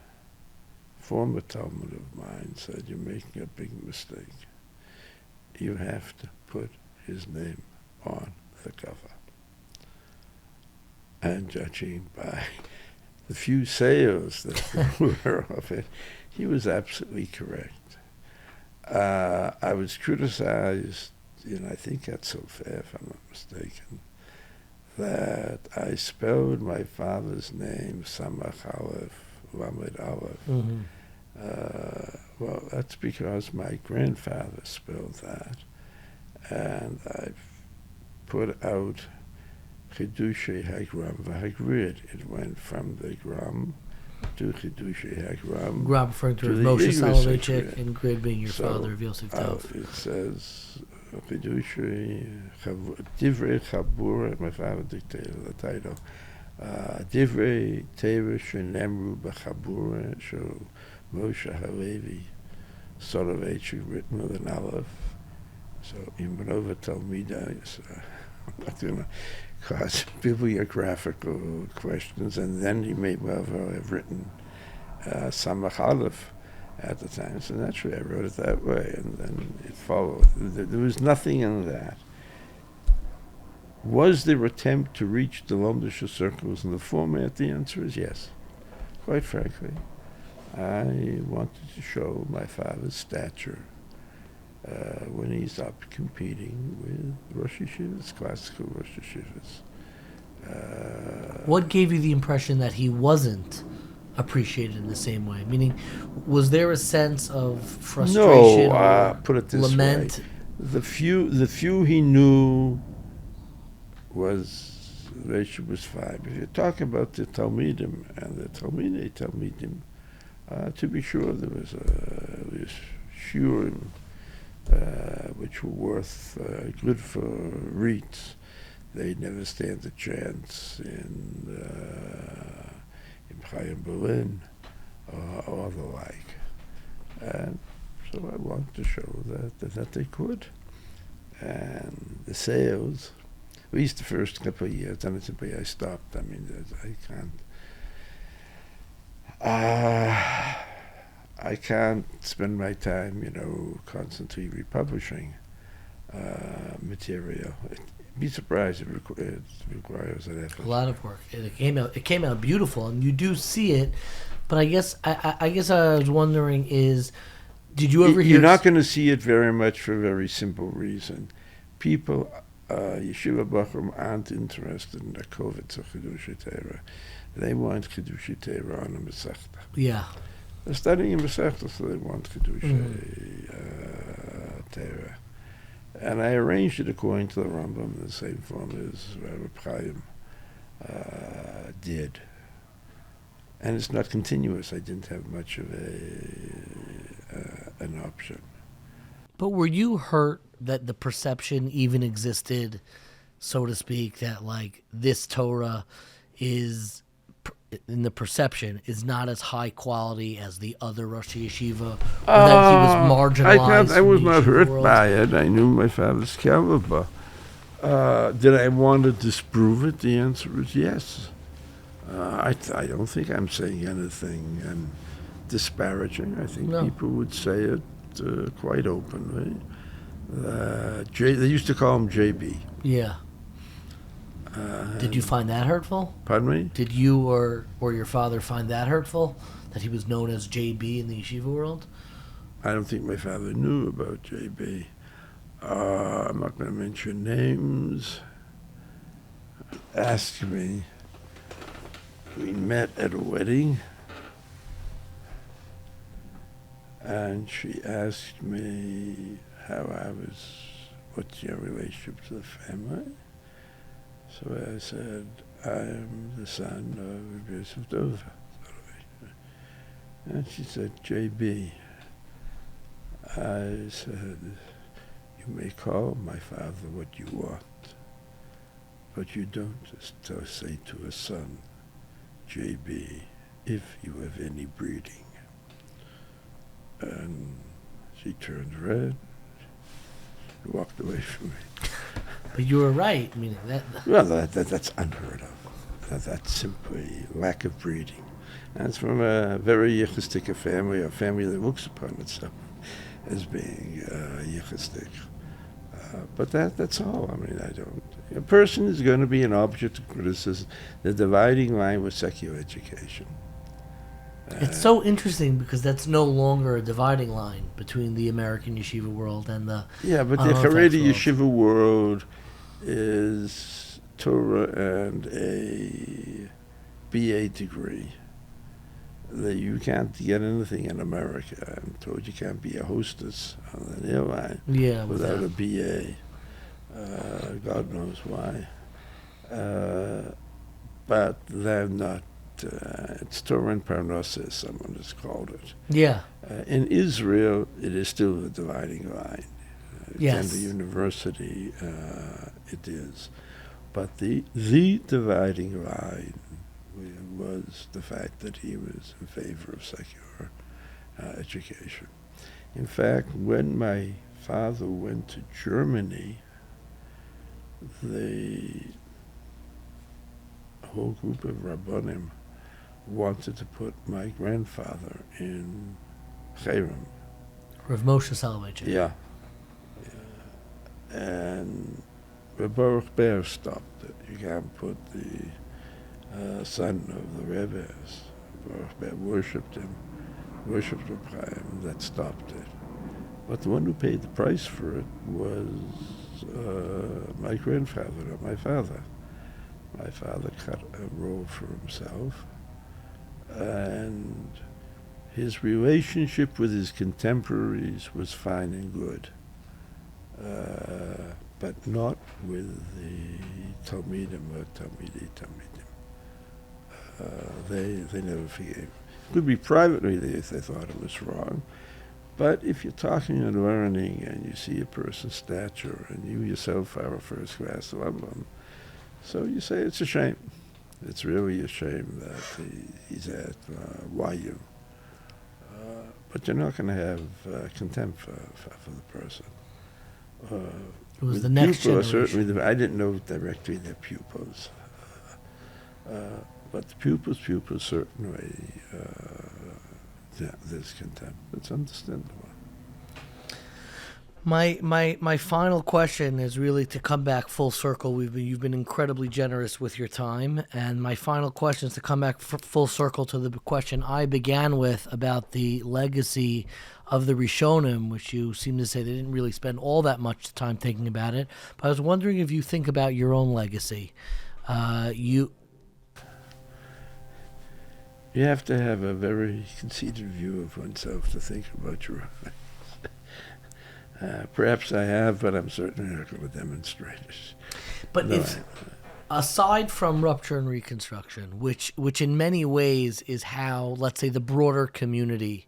former Talmud of mine, said, you're making a big mistake. You have to put his name on the cover. And judging by the few sales that were of it, he was absolutely correct. I was criticized, I think at Sofer, if I'm not mistaken, that I spelled my father's name Samach Aleph, Lamed Aleph. Mm-hmm. Well, that's because my grandfather spelled that, and I've put out Chidushei Hagram v'Hagrid. It went from the Gram to Chidushei Hagram. Gram referring to Moshe Soloveitchik, and Grid being your father of Yosef Tov. It says Chidushei Divrei Chabura. My father dictated the title. Divrei Torah shenemru b'Chabura shel Moshe Halevi Soloveitchik, written with an Aleph. So Imanova Talmida, I'm not going to cause bibliographical questions, and then he may well have written Samach Aleph at the time. So naturally I wrote it that way, and then it followed. There was nothing in that. Was there attempt to reach the Lomdische circles in the format? The answer is yes. Quite frankly, I wanted to show my father's stature when he's up competing with Rosh Yeshivas, classical Rosh Yeshivas. What gave you the impression that he wasn't appreciated in the same way? Meaning, was there a sense of frustration or put it this lament? way. The few he knew was the ratio was 5. If you're talking about the Talmudim and the Talmudim, to be sure, there was shurim which were worth good for reeds. They never stand a chance in Chaim Berlin or the like. And so I wanted to show that they could. And the sales, at least the first couple of years, then I stopped. I mean, I can't spend my time, constantly republishing material. Be surprised it requires an effort. A lot of work. It came out beautiful, and you do see it. But I guess I was wondering did you ever hear? You're not going to see it very much for a very simple reason. People, Yeshiva Bachram, aren't interested in the Kovetz or Chidushei Torah. They want Chidushei Torah on a Masechta. Yeah. They're studying a Masechta, so they want Chidushei Torah. And I arranged it according to the Rambam in the same form as Rabbi Chaim did. And it's not continuous. I didn't have much of an option. But were you hurt that the perception even existed, so to speak, that like this Torah is, in the perception, is not as high quality as the other Rosh Yeshiva, or that he was marginalized? I was not hurt world? by it. I knew my father's caliber. Did I want to disprove it? The answer is yes. I don't think I'm saying anything disparaging. I think people would say it quite openly. They used to call him JB. Yeah. Did you find that hurtful? Pardon me? Did you or your father find that hurtful, that he was known as JB in the yeshiva world? I don't think my father knew about JB. I'm not going to mention names. Asked me. We met at a wedding, and she asked me what's your relationship to the family? So I said, I'm the son of Rabbi Dr. And she said, JB. I said, you may call my father what you want, but you don't say to a son, JB, if you have any breeding. And she turned red and walked away from me. But you were right. I mean, that's unheard of. That's simply lack of breeding. And it's from a very yichistic family, a family that looks upon itself as being yichistic. But that's all. I mean, a person is going to be an object of criticism. The dividing line was secular education. It's so interesting because that's no longer a dividing line between the American yeshiva world and the but the Haredi yeshiva world is Torah and a BA degree. That you can't get anything in America. I'm told you can't be a hostess on an airline without a BA. God knows why. But they're not. It's Torah and Parnassus, someone has called it. Yeah. In Israel, it is still the dividing line. Yes. And the university, it is. But the dividing line was the fact that he was in favor of secular education. In fact, when my father went to Germany, the whole group of Rabbanim wanted to put my grandfather in Chayrim. Rav Moshe Soloveitchik. Yeah. And Reb Baruch Ber stopped it. You can't put the son of the Rebbe's. Baruch Ber worshipped Reb Chaim. That stopped it. But the one who paid the price for it was my grandfather, not my father. My father cut a roll for himself, and his relationship with his contemporaries was fine and good. but not with the Talmidim or Talmidi Talmidim. They never forgave. It could be privately if they thought it was wrong, but if you're talking and learning and you see a person's stature and you yourself are a first class alum, so you say it's a shame. It's really a shame that he's at YU. But you're not going to have contempt for the person. It was the next generation. Certainly, I didn't know directly their pupils. But the pupils certainly, there's contempt. It's understandable. My final question is really to come back full circle. You've been incredibly generous with your time, and my final question is to come back full circle to the question I began with about the legacy of the Rishonim, which you seem to say they didn't really spend all that much time thinking about it. But I was wondering if you think about your own legacy. You have to have a very conceited view of oneself to think about your own. Perhaps I have, but I'm certainly not going to demonstrate it. But no, aside from Rupture and Reconstruction, which in many ways is how, let's say, the broader community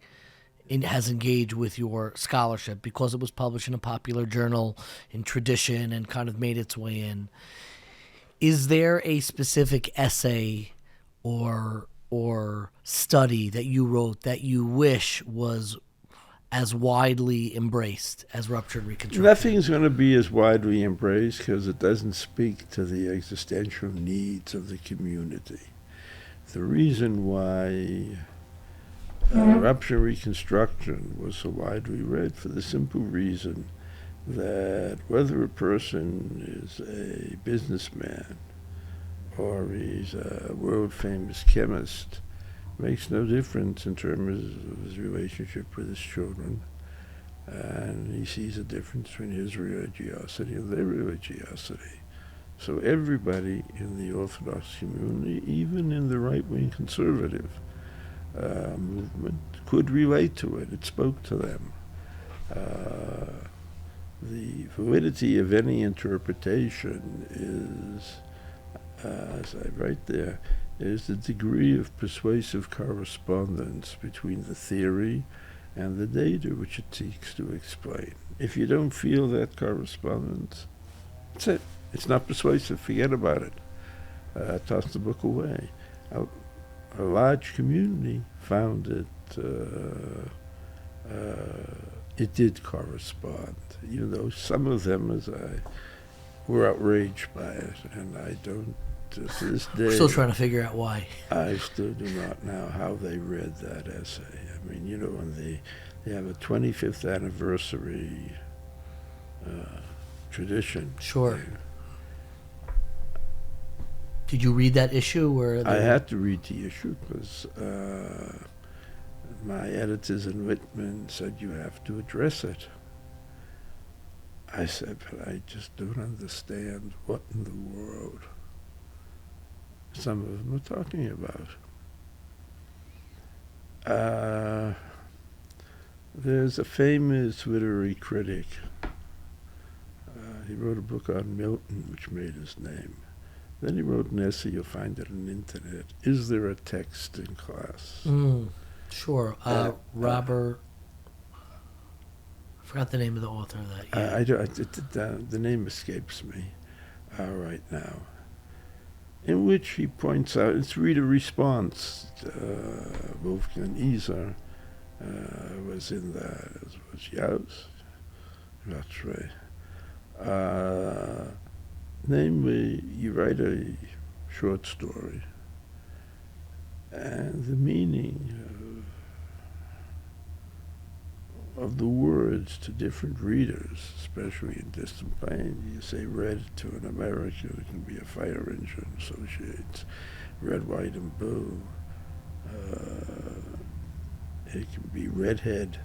has engaged with your scholarship because it was published in a popular journal in tradition and kind of made its way in, is there a specific essay or study that you wrote that you wish was as widely embraced as Rupture and Reconstruction? Nothing's going to be as widely embraced because it doesn't speak to the existential needs of the community. The reason why Rupture and Reconstruction was so widely read, for the simple reason that whether a person is a businessman or he's a world-famous chemist, makes no difference in terms of his relationship with his children. And he sees a difference between his religiosity and their religiosity. So everybody in the Orthodox community, even in the right-wing conservative movement, could relate to it. It spoke to them. The validity of any interpretation is, as I write there, is the degree of persuasive correspondence between the theory and the data which it seeks to explain. If you don't feel that correspondence, that's it. It's not persuasive. Forget about it. Toss the book away. A large community found it did correspond, even though some of them, were outraged by it, and I don't. To this day, we're still trying to figure out why. I still do not know how they read that essay. I mean, when they have a 25th anniversary tradition. Sure. Did you read that issue? I had to read the issue because my editors in Whitman said you have to address it. I said, but I just don't understand what in the world some of them are talking about. There's a famous literary critic. He wrote a book on Milton, which made his name. Then he wrote an essay, you'll find it on the internet. Is there a text in class? Sure. Robert, I forgot the name of the author of that. Yeah. The name escapes me right now. In which he points out, it's reader response. Wolfgang Iser was in that, as was Jaus. That's right. Namely, you write a short story, and the meaning of the words to different readers, especially in distant plains. You say red to an American, it can be a fire engine, associates red, white, and blue. It can be redhead,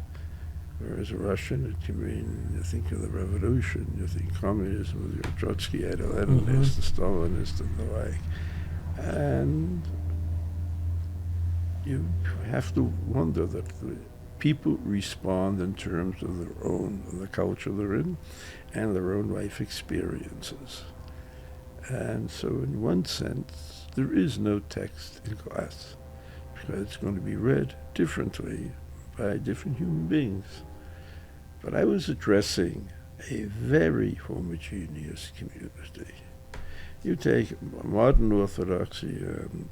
whereas a Russian, it can mean you think of the revolution, you think communism, you're Trotsky, the Leninist, the Stalinist, and the like. And you have to wonder that people respond in terms of the culture they're in, and their own life experiences. And so in one sense, there is no text in class, because it's going to be read differently by different human beings. But I was addressing a very homogeneous community. You take modern Orthodoxy and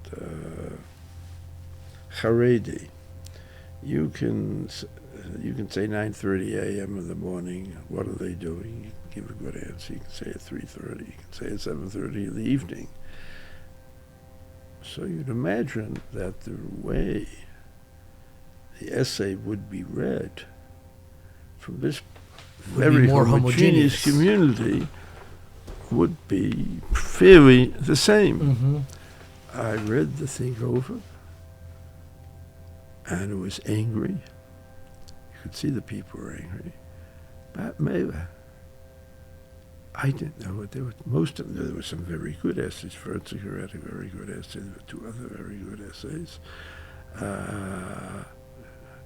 Haredi. You can say 9:30 a.m. in the morning. What are they doing? You can give a good answer. You can say at 3:30. You can say at 7:30 in the evening. So you'd imagine that the way the essay would be read from this very homogeneous community would be fairly the same. Mm-hmm. I read the thing over, and it was angry. You could see the people were angry. But maybe I didn't know what they were. Most of them, there were some very good essays. Fertziger had a very good essay. There were two other very good essays.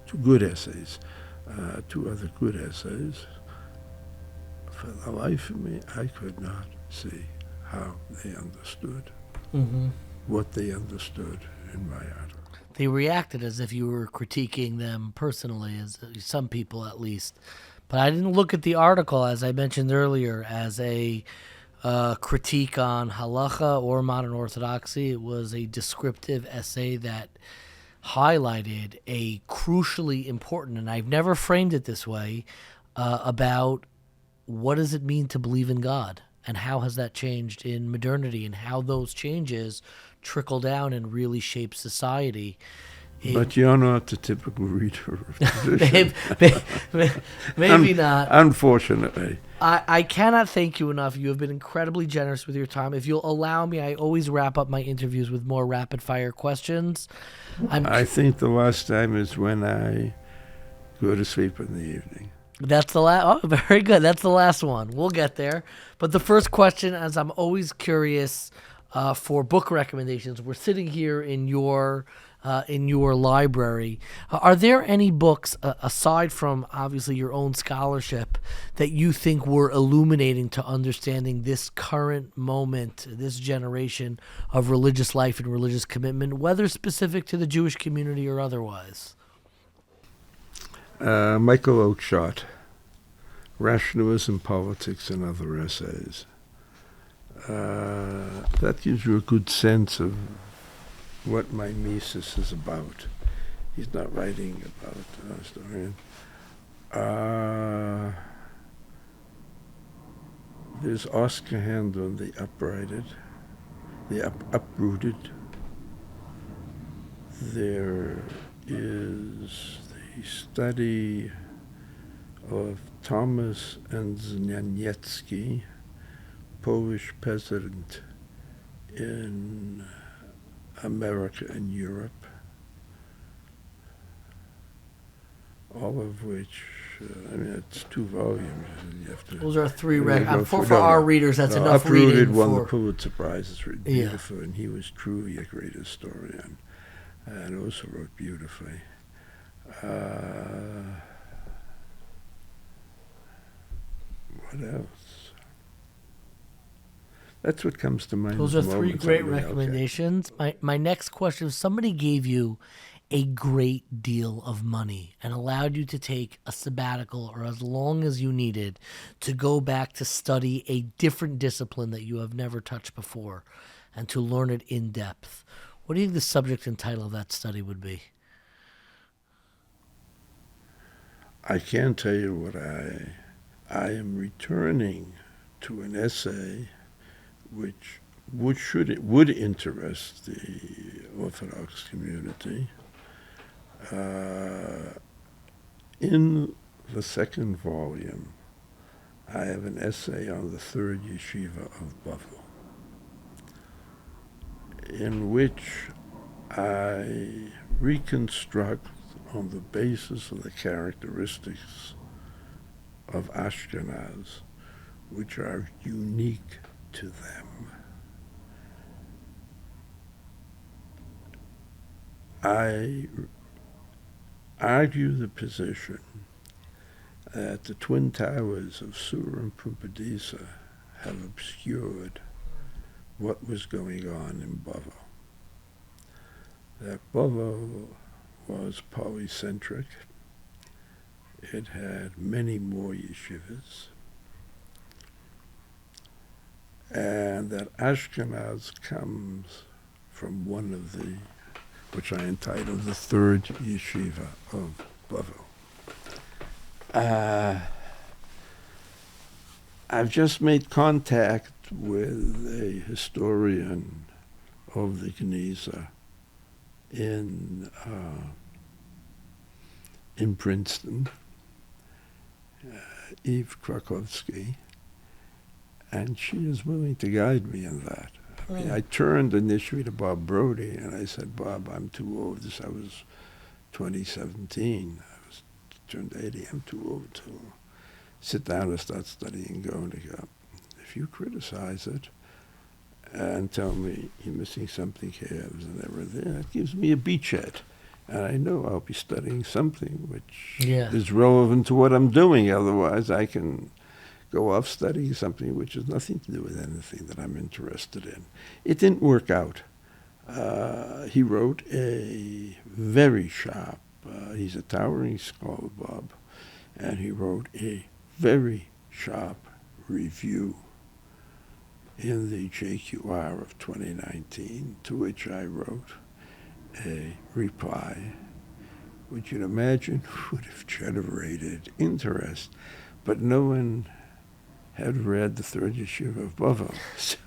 Two good essays. Two other good essays. For the life of me, I could not see how they understood what they understood in my article. They reacted as if you were critiquing them personally, as some people at least. But I didn't look at the article, as I mentioned earlier, as a critique on Halacha or modern Orthodoxy. It was a descriptive essay that highlighted a crucially important, and I've never framed it this way, about what does it mean to believe in God, and how has that changed in modernity, and how those changes trickle down and really shape society. But you're not the typical reader of tradition. Maybe not. Unfortunately. I cannot thank you enough. You have been incredibly generous with your time. If you'll allow me, I always wrap up my interviews with more rapid-fire questions. I think the last time is when I go to sleep in the evening. That's the last. Oh, very good. That's the last one. We'll get there. But the first question, as I'm always curious for book recommendations, we're sitting here in your library. Are there any books, aside from obviously your own scholarship, that you think were illuminating to understanding this current moment, this generation of religious life and religious commitment, whether specific to the Jewish community or otherwise? Michael Oakeshott, Rationalism, Politics, and Other Essays. That gives you a good sense of what my mimesis is about. He's not writing about a historian. There's Oscar Handon, The Uprooted. There is the study of Thomas and Znaniecki, Polish peasant in America and Europe, all of which, it's 2 volumes. You have to. Those are 3 for our readers. That's enough Uprooted reading. Won the Pulitzer Prize. It's written beautifully, Yeah. and he was truly a great historian, and also wrote beautifully. What else? That's what comes to mind. Those are 3 great recommendations. Okay. My next question is, somebody gave you a great deal of money and allowed you to take a sabbatical or as long as you needed to go back to study a different discipline that you have never touched before and to learn it in depth. What do you think the subject and title of that study would be? I can tell you what I am returning to an essay which would interest the Orthodox community. In the 2nd volume, I have an essay on the 3rd yeshiva of Bavel, in which I reconstruct on the basis of the characteristics of Ashkenaz, which are unique to them. argue the position that the twin towers of Sur and Pumbedisa have obscured what was going on in Bovo. That Bovo was polycentric. It had many more yeshivas. And that Ashkenaz comes from one of the, which I entitled the third yeshiva of Bovo. I've just made contact with a historian of the Geniza in Princeton, Eve Krakowski, and she is willing to guide me in that. I mean, I turned initially to Bob Brody, and I said, Bob, I'm too old. This I was 2017. I was turned 80. I'm too old to sit down and start studying Gonica. If you criticize it and tell me you're missing something here, there's an error there, that gives me a beachhead. And I know I'll be studying something which is relevant to what I'm doing. Otherwise, I can go off studying something which has nothing to do with anything that I'm interested in. It didn't work out. He wrote a very sharp, he's a towering scholar, Bob, and he wrote a very sharp review in the JQR of 2019, to which I wrote a reply, which you'd imagine would have generated interest, but no one had read the third yeshiva of Bovo. So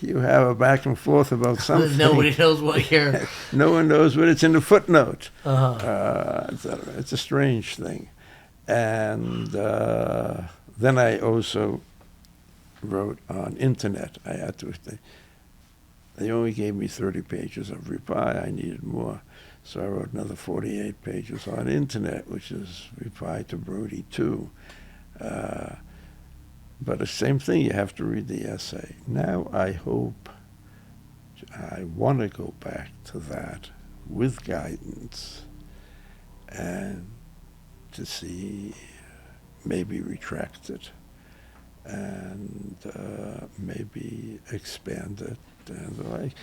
you have a back and forth about something. Nobody knows what you're... No one knows what it's in the footnote. Uh-huh. It's a strange thing. And then I also wrote on internet. I had to... They only gave me 30 pages of reply. I needed more. So I wrote another 48 pages on internet, which is reply to Brody 2. But the same thing, you have to read the essay. Now I want to go back to that with guidance and to see, maybe retract it and maybe expand it and the like.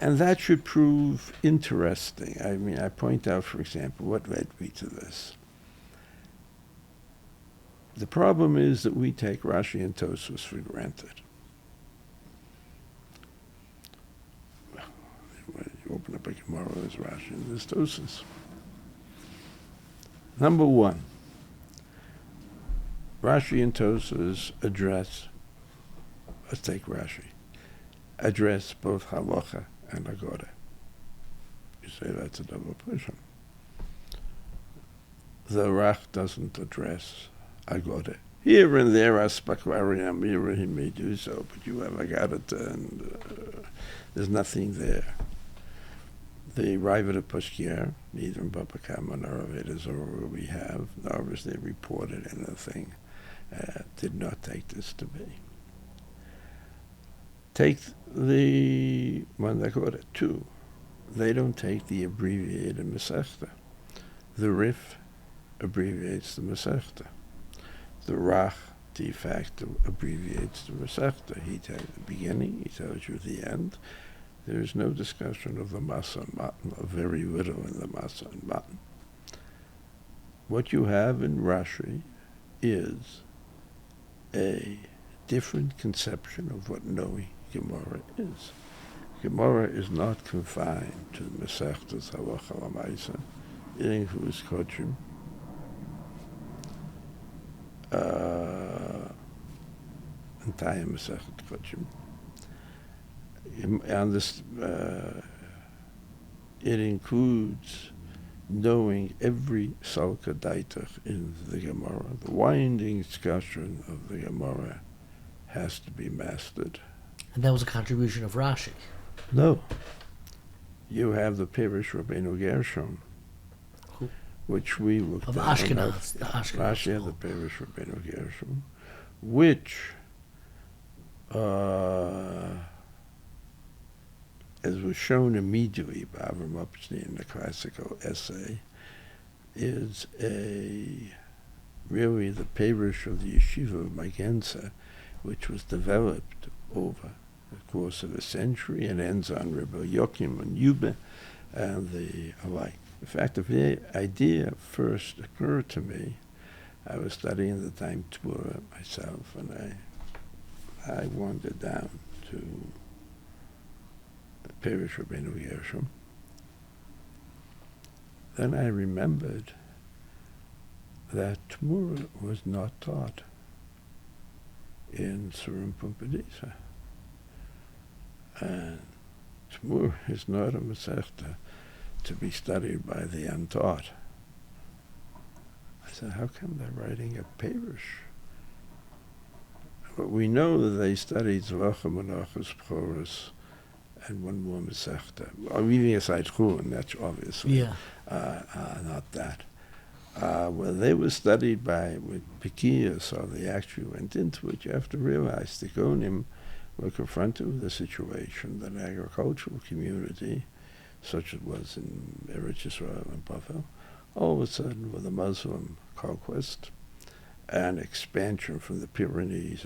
And that should prove interesting. I mean, I point out, for example, what led me to this. The problem is that we take Rashi and Tosfos for granted. When you open up a Gemara, there's Rashi and there's Tosfos. Number one, Rashi and Tosfos address, let's take Rashi, address both Halacha and Agoda. You say that's a double position. The Rach doesn't address Agoda. Here and there, Aspakvariam, here he may do so, but you have Agadata, and there's nothing there. The Ravid Pushkier, neither in Baba Kama nor Avedas or we have, nor was they reported anything, did not take this to be. Take the one that got it too. They don't take the abbreviated Masechta. The Rif abbreviates the Masechta. The Rach, de facto, abbreviates the Masechta. He tells you the beginning, he tells you the end. There is no discussion of the Masa and Matan, or very little in the Masa and Matan. What you have in Rashi is a different conception of what knowing Gemara is. Gemara is not confined to the Masechtas Halacha L'Maisa, includes Kodshim, entire Masechet Kodshim. And this, it includes knowing every Salka Daitach in the Gemara. The winding discussion of the Gemara has to be mastered. And that was a contribution of Rashi. No. You have the Pirush Rabbeinu Gershon, which we looked of at. Ashkenaz. Rashi had the Pirush Rabbeinu Gershon, which as was shown immediately by Avram Epstein in the classical essay, is really the parish of the yeshiva of Magenza, which was developed over the course of a century and ends on Rebbe Yochim and Yube and the alike. In fact, the idea first occurred to me. I was studying the time Torah myself, and I wandered down to the parish of Rabbeinu Gershom. Then I remembered that Tmura was not taught in Surim Pumbedisa. And Tmura is not a Masechta to be studied by the untaught. I said, how come they're writing a parish? But we know that they studied Zvacha Menachos Pchoros and one more Masechta. Well, leaving aside Chulin, that's obviously not that. Well, they were studied with Pekiah, so they actually went into it. You have to realize the Gonim were confronted with a situation that an agricultural community, such as it was in Eretz Yisrael and Bavel, all of a sudden with a Muslim conquest and expansion from the Pyrenees,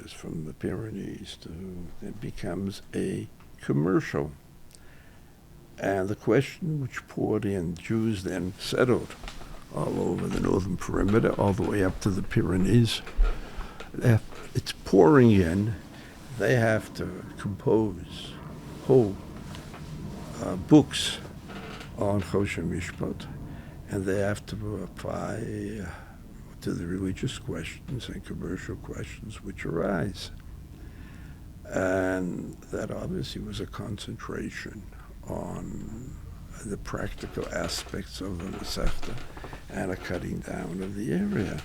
it becomes a commercial. And the question which poured in, Jews then settled all over the northern perimeter, all the way up to the Pyrenees. It's pouring in. They have to compose whole books on Choshen Mishpat, and they have to apply to the religious questions and commercial questions which arise. And that obviously was a concentration on the practical aspects of the Masechta and a cutting down of the area.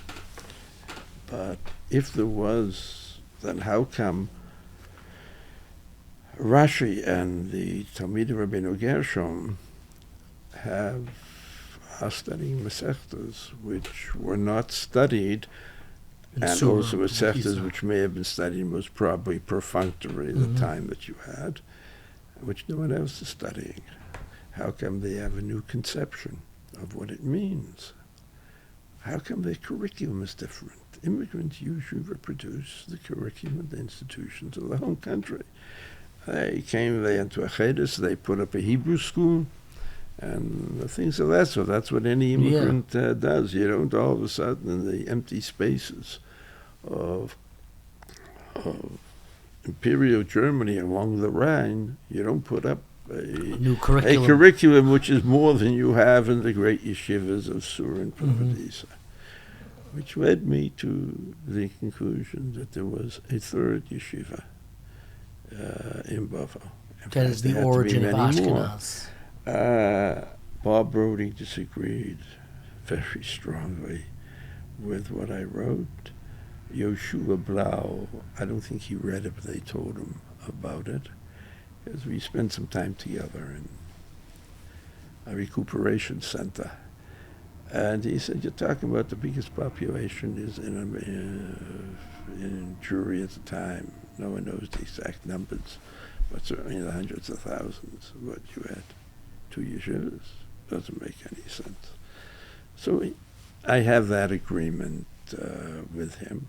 But if there was, then how come Rashi and the Talmud of Rabbeinu Gershom are studying Masechtas which were not studied, and also Masechtas which may have been studied most probably perfunctory the time that you had, which no one else is studying. How come they have a new conception of what it means? How come their curriculum is different? Immigrants usually reproduce the curriculum of the institutions of the home country. They went to a Cheder, they put up a Hebrew school, and things of that sort. That's what any immigrant does. You don't all of a sudden, in the empty spaces of Imperial Germany along the Rhine, you don't put up a curriculum which is more than you have in the great yeshivas of Sur and Pumbedisa, which led me to the conclusion that there was a third yeshiva in Bavel. That is the origin of Ashkenaz. Bob Brody disagreed very strongly with what I wrote. Yoshua Blau, I don't think he read it, but they told him about it, because we spent some time together in a recuperation center. And he said, you're talking about the biggest population is in Jewry at the time. No one knows the exact numbers, but certainly in the hundreds of thousands. What you had, 2 yeshivas, doesn't make any sense. So I have that agreement with him,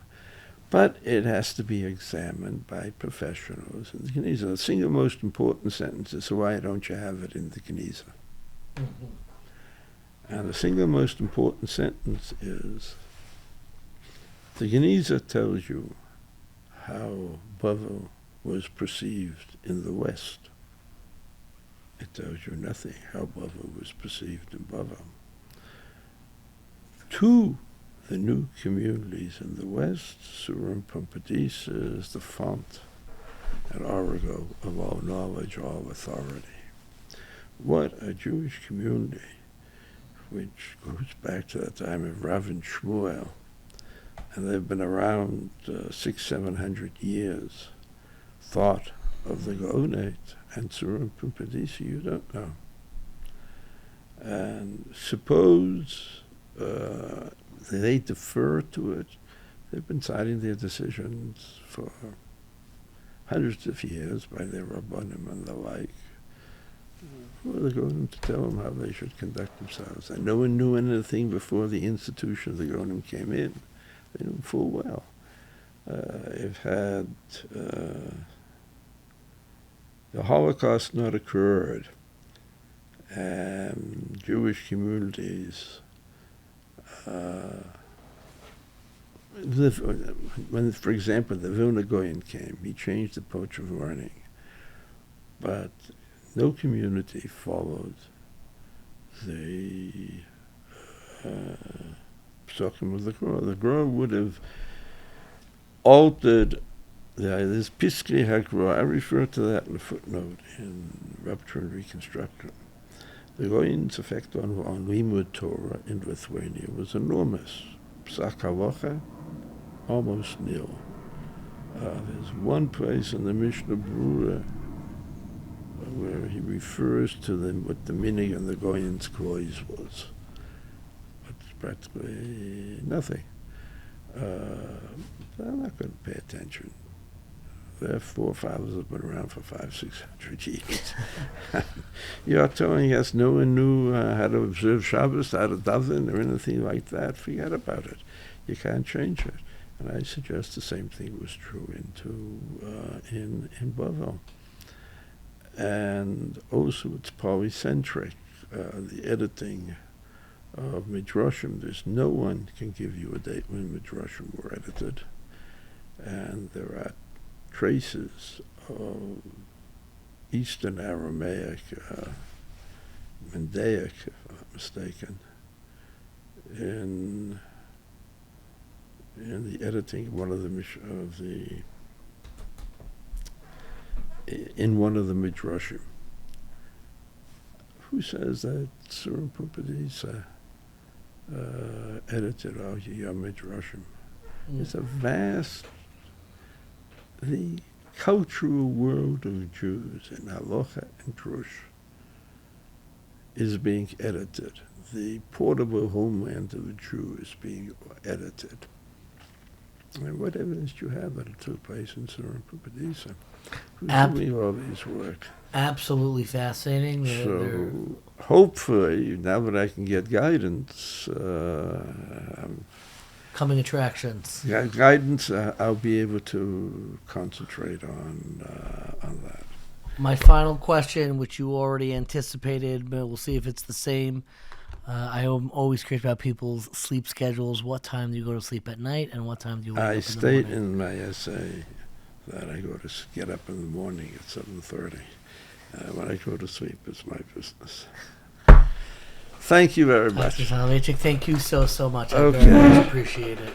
but it has to be examined by professionals in the Geniza. The single most important sentence is, so why don't you have it in the Geniza? And the single most important sentence is, the Geniza tells you how Bavel was perceived in the West. It tells you nothing how Bavel was perceived in Bavel. To the new communities in the West, Surim Pumbedisa is the font and origo of all knowledge, all authority. What a Jewish community, which goes back to the time of Rav and Shmuel, and they've been around 600-700 years, thought of the Gaonate and Surim Pumbedisa, you don't know. And suppose they defer to it. They've been citing their decisions for hundreds of years by their Rabbanim and the like. Well, they're going to tell them how they should conduct themselves. And no one knew anything before the institution of the Gonim came in. They knew full well. If had the Holocaust not occurred, and Jewish communities when, for example, the Vilna Goyen came, he changed the approach of learning, but no community followed the psukim of the Gra. The Gra would have altered this Piskei HaGra. I refer to that in a footnote in Rupture and Reconstruction. The Goyen's effect on Limud Torah in Lithuania was enormous. Psak Halacha, almost nil. There's one place in the Mishnah Berurah where he refers to them what the meaning of the Goyen's Klois was. It's practically nothing. I'm not going to pay attention. Their forefathers have been around for 500-600 years. You're telling us no one knew how to observe Shabbos, how to daven, or anything like that. Forget about it. You can't change it. And I suggest the same thing was true in Bavel. And also it's polycentric, the editing of Midrashim. There's no one can give you a date when Midrashim were edited. And there are traces of Eastern Aramaic, Mendaic, if I'm not mistaken, in the editing of one of the in one of the Midrashim. Who says that Surim Pumbedisa edited our Midrashim? It's a vast. The cultural world of Jews in Halacha and Drush is being edited. The portable homeland of the Jew is being edited. And what evidence do you have that it took place in Surim Pumbedisa? Who's doing all these work? Absolutely fascinating. So hopefully, now that I can get guidance, coming attractions. Yeah, guidance. I'll be able to concentrate on that. My final question, which you already anticipated, but we'll see if it's the same. I am always curious about people's sleep schedules. What time do you go to sleep at night, and what time do you wake up in the morning? I state in my essay that I go to get up in the morning at 7:30. When I go to sleep, it's my business. Thank you very much. Dr. Soloveitchik, thank you so much. I Okay. very much appreciate it.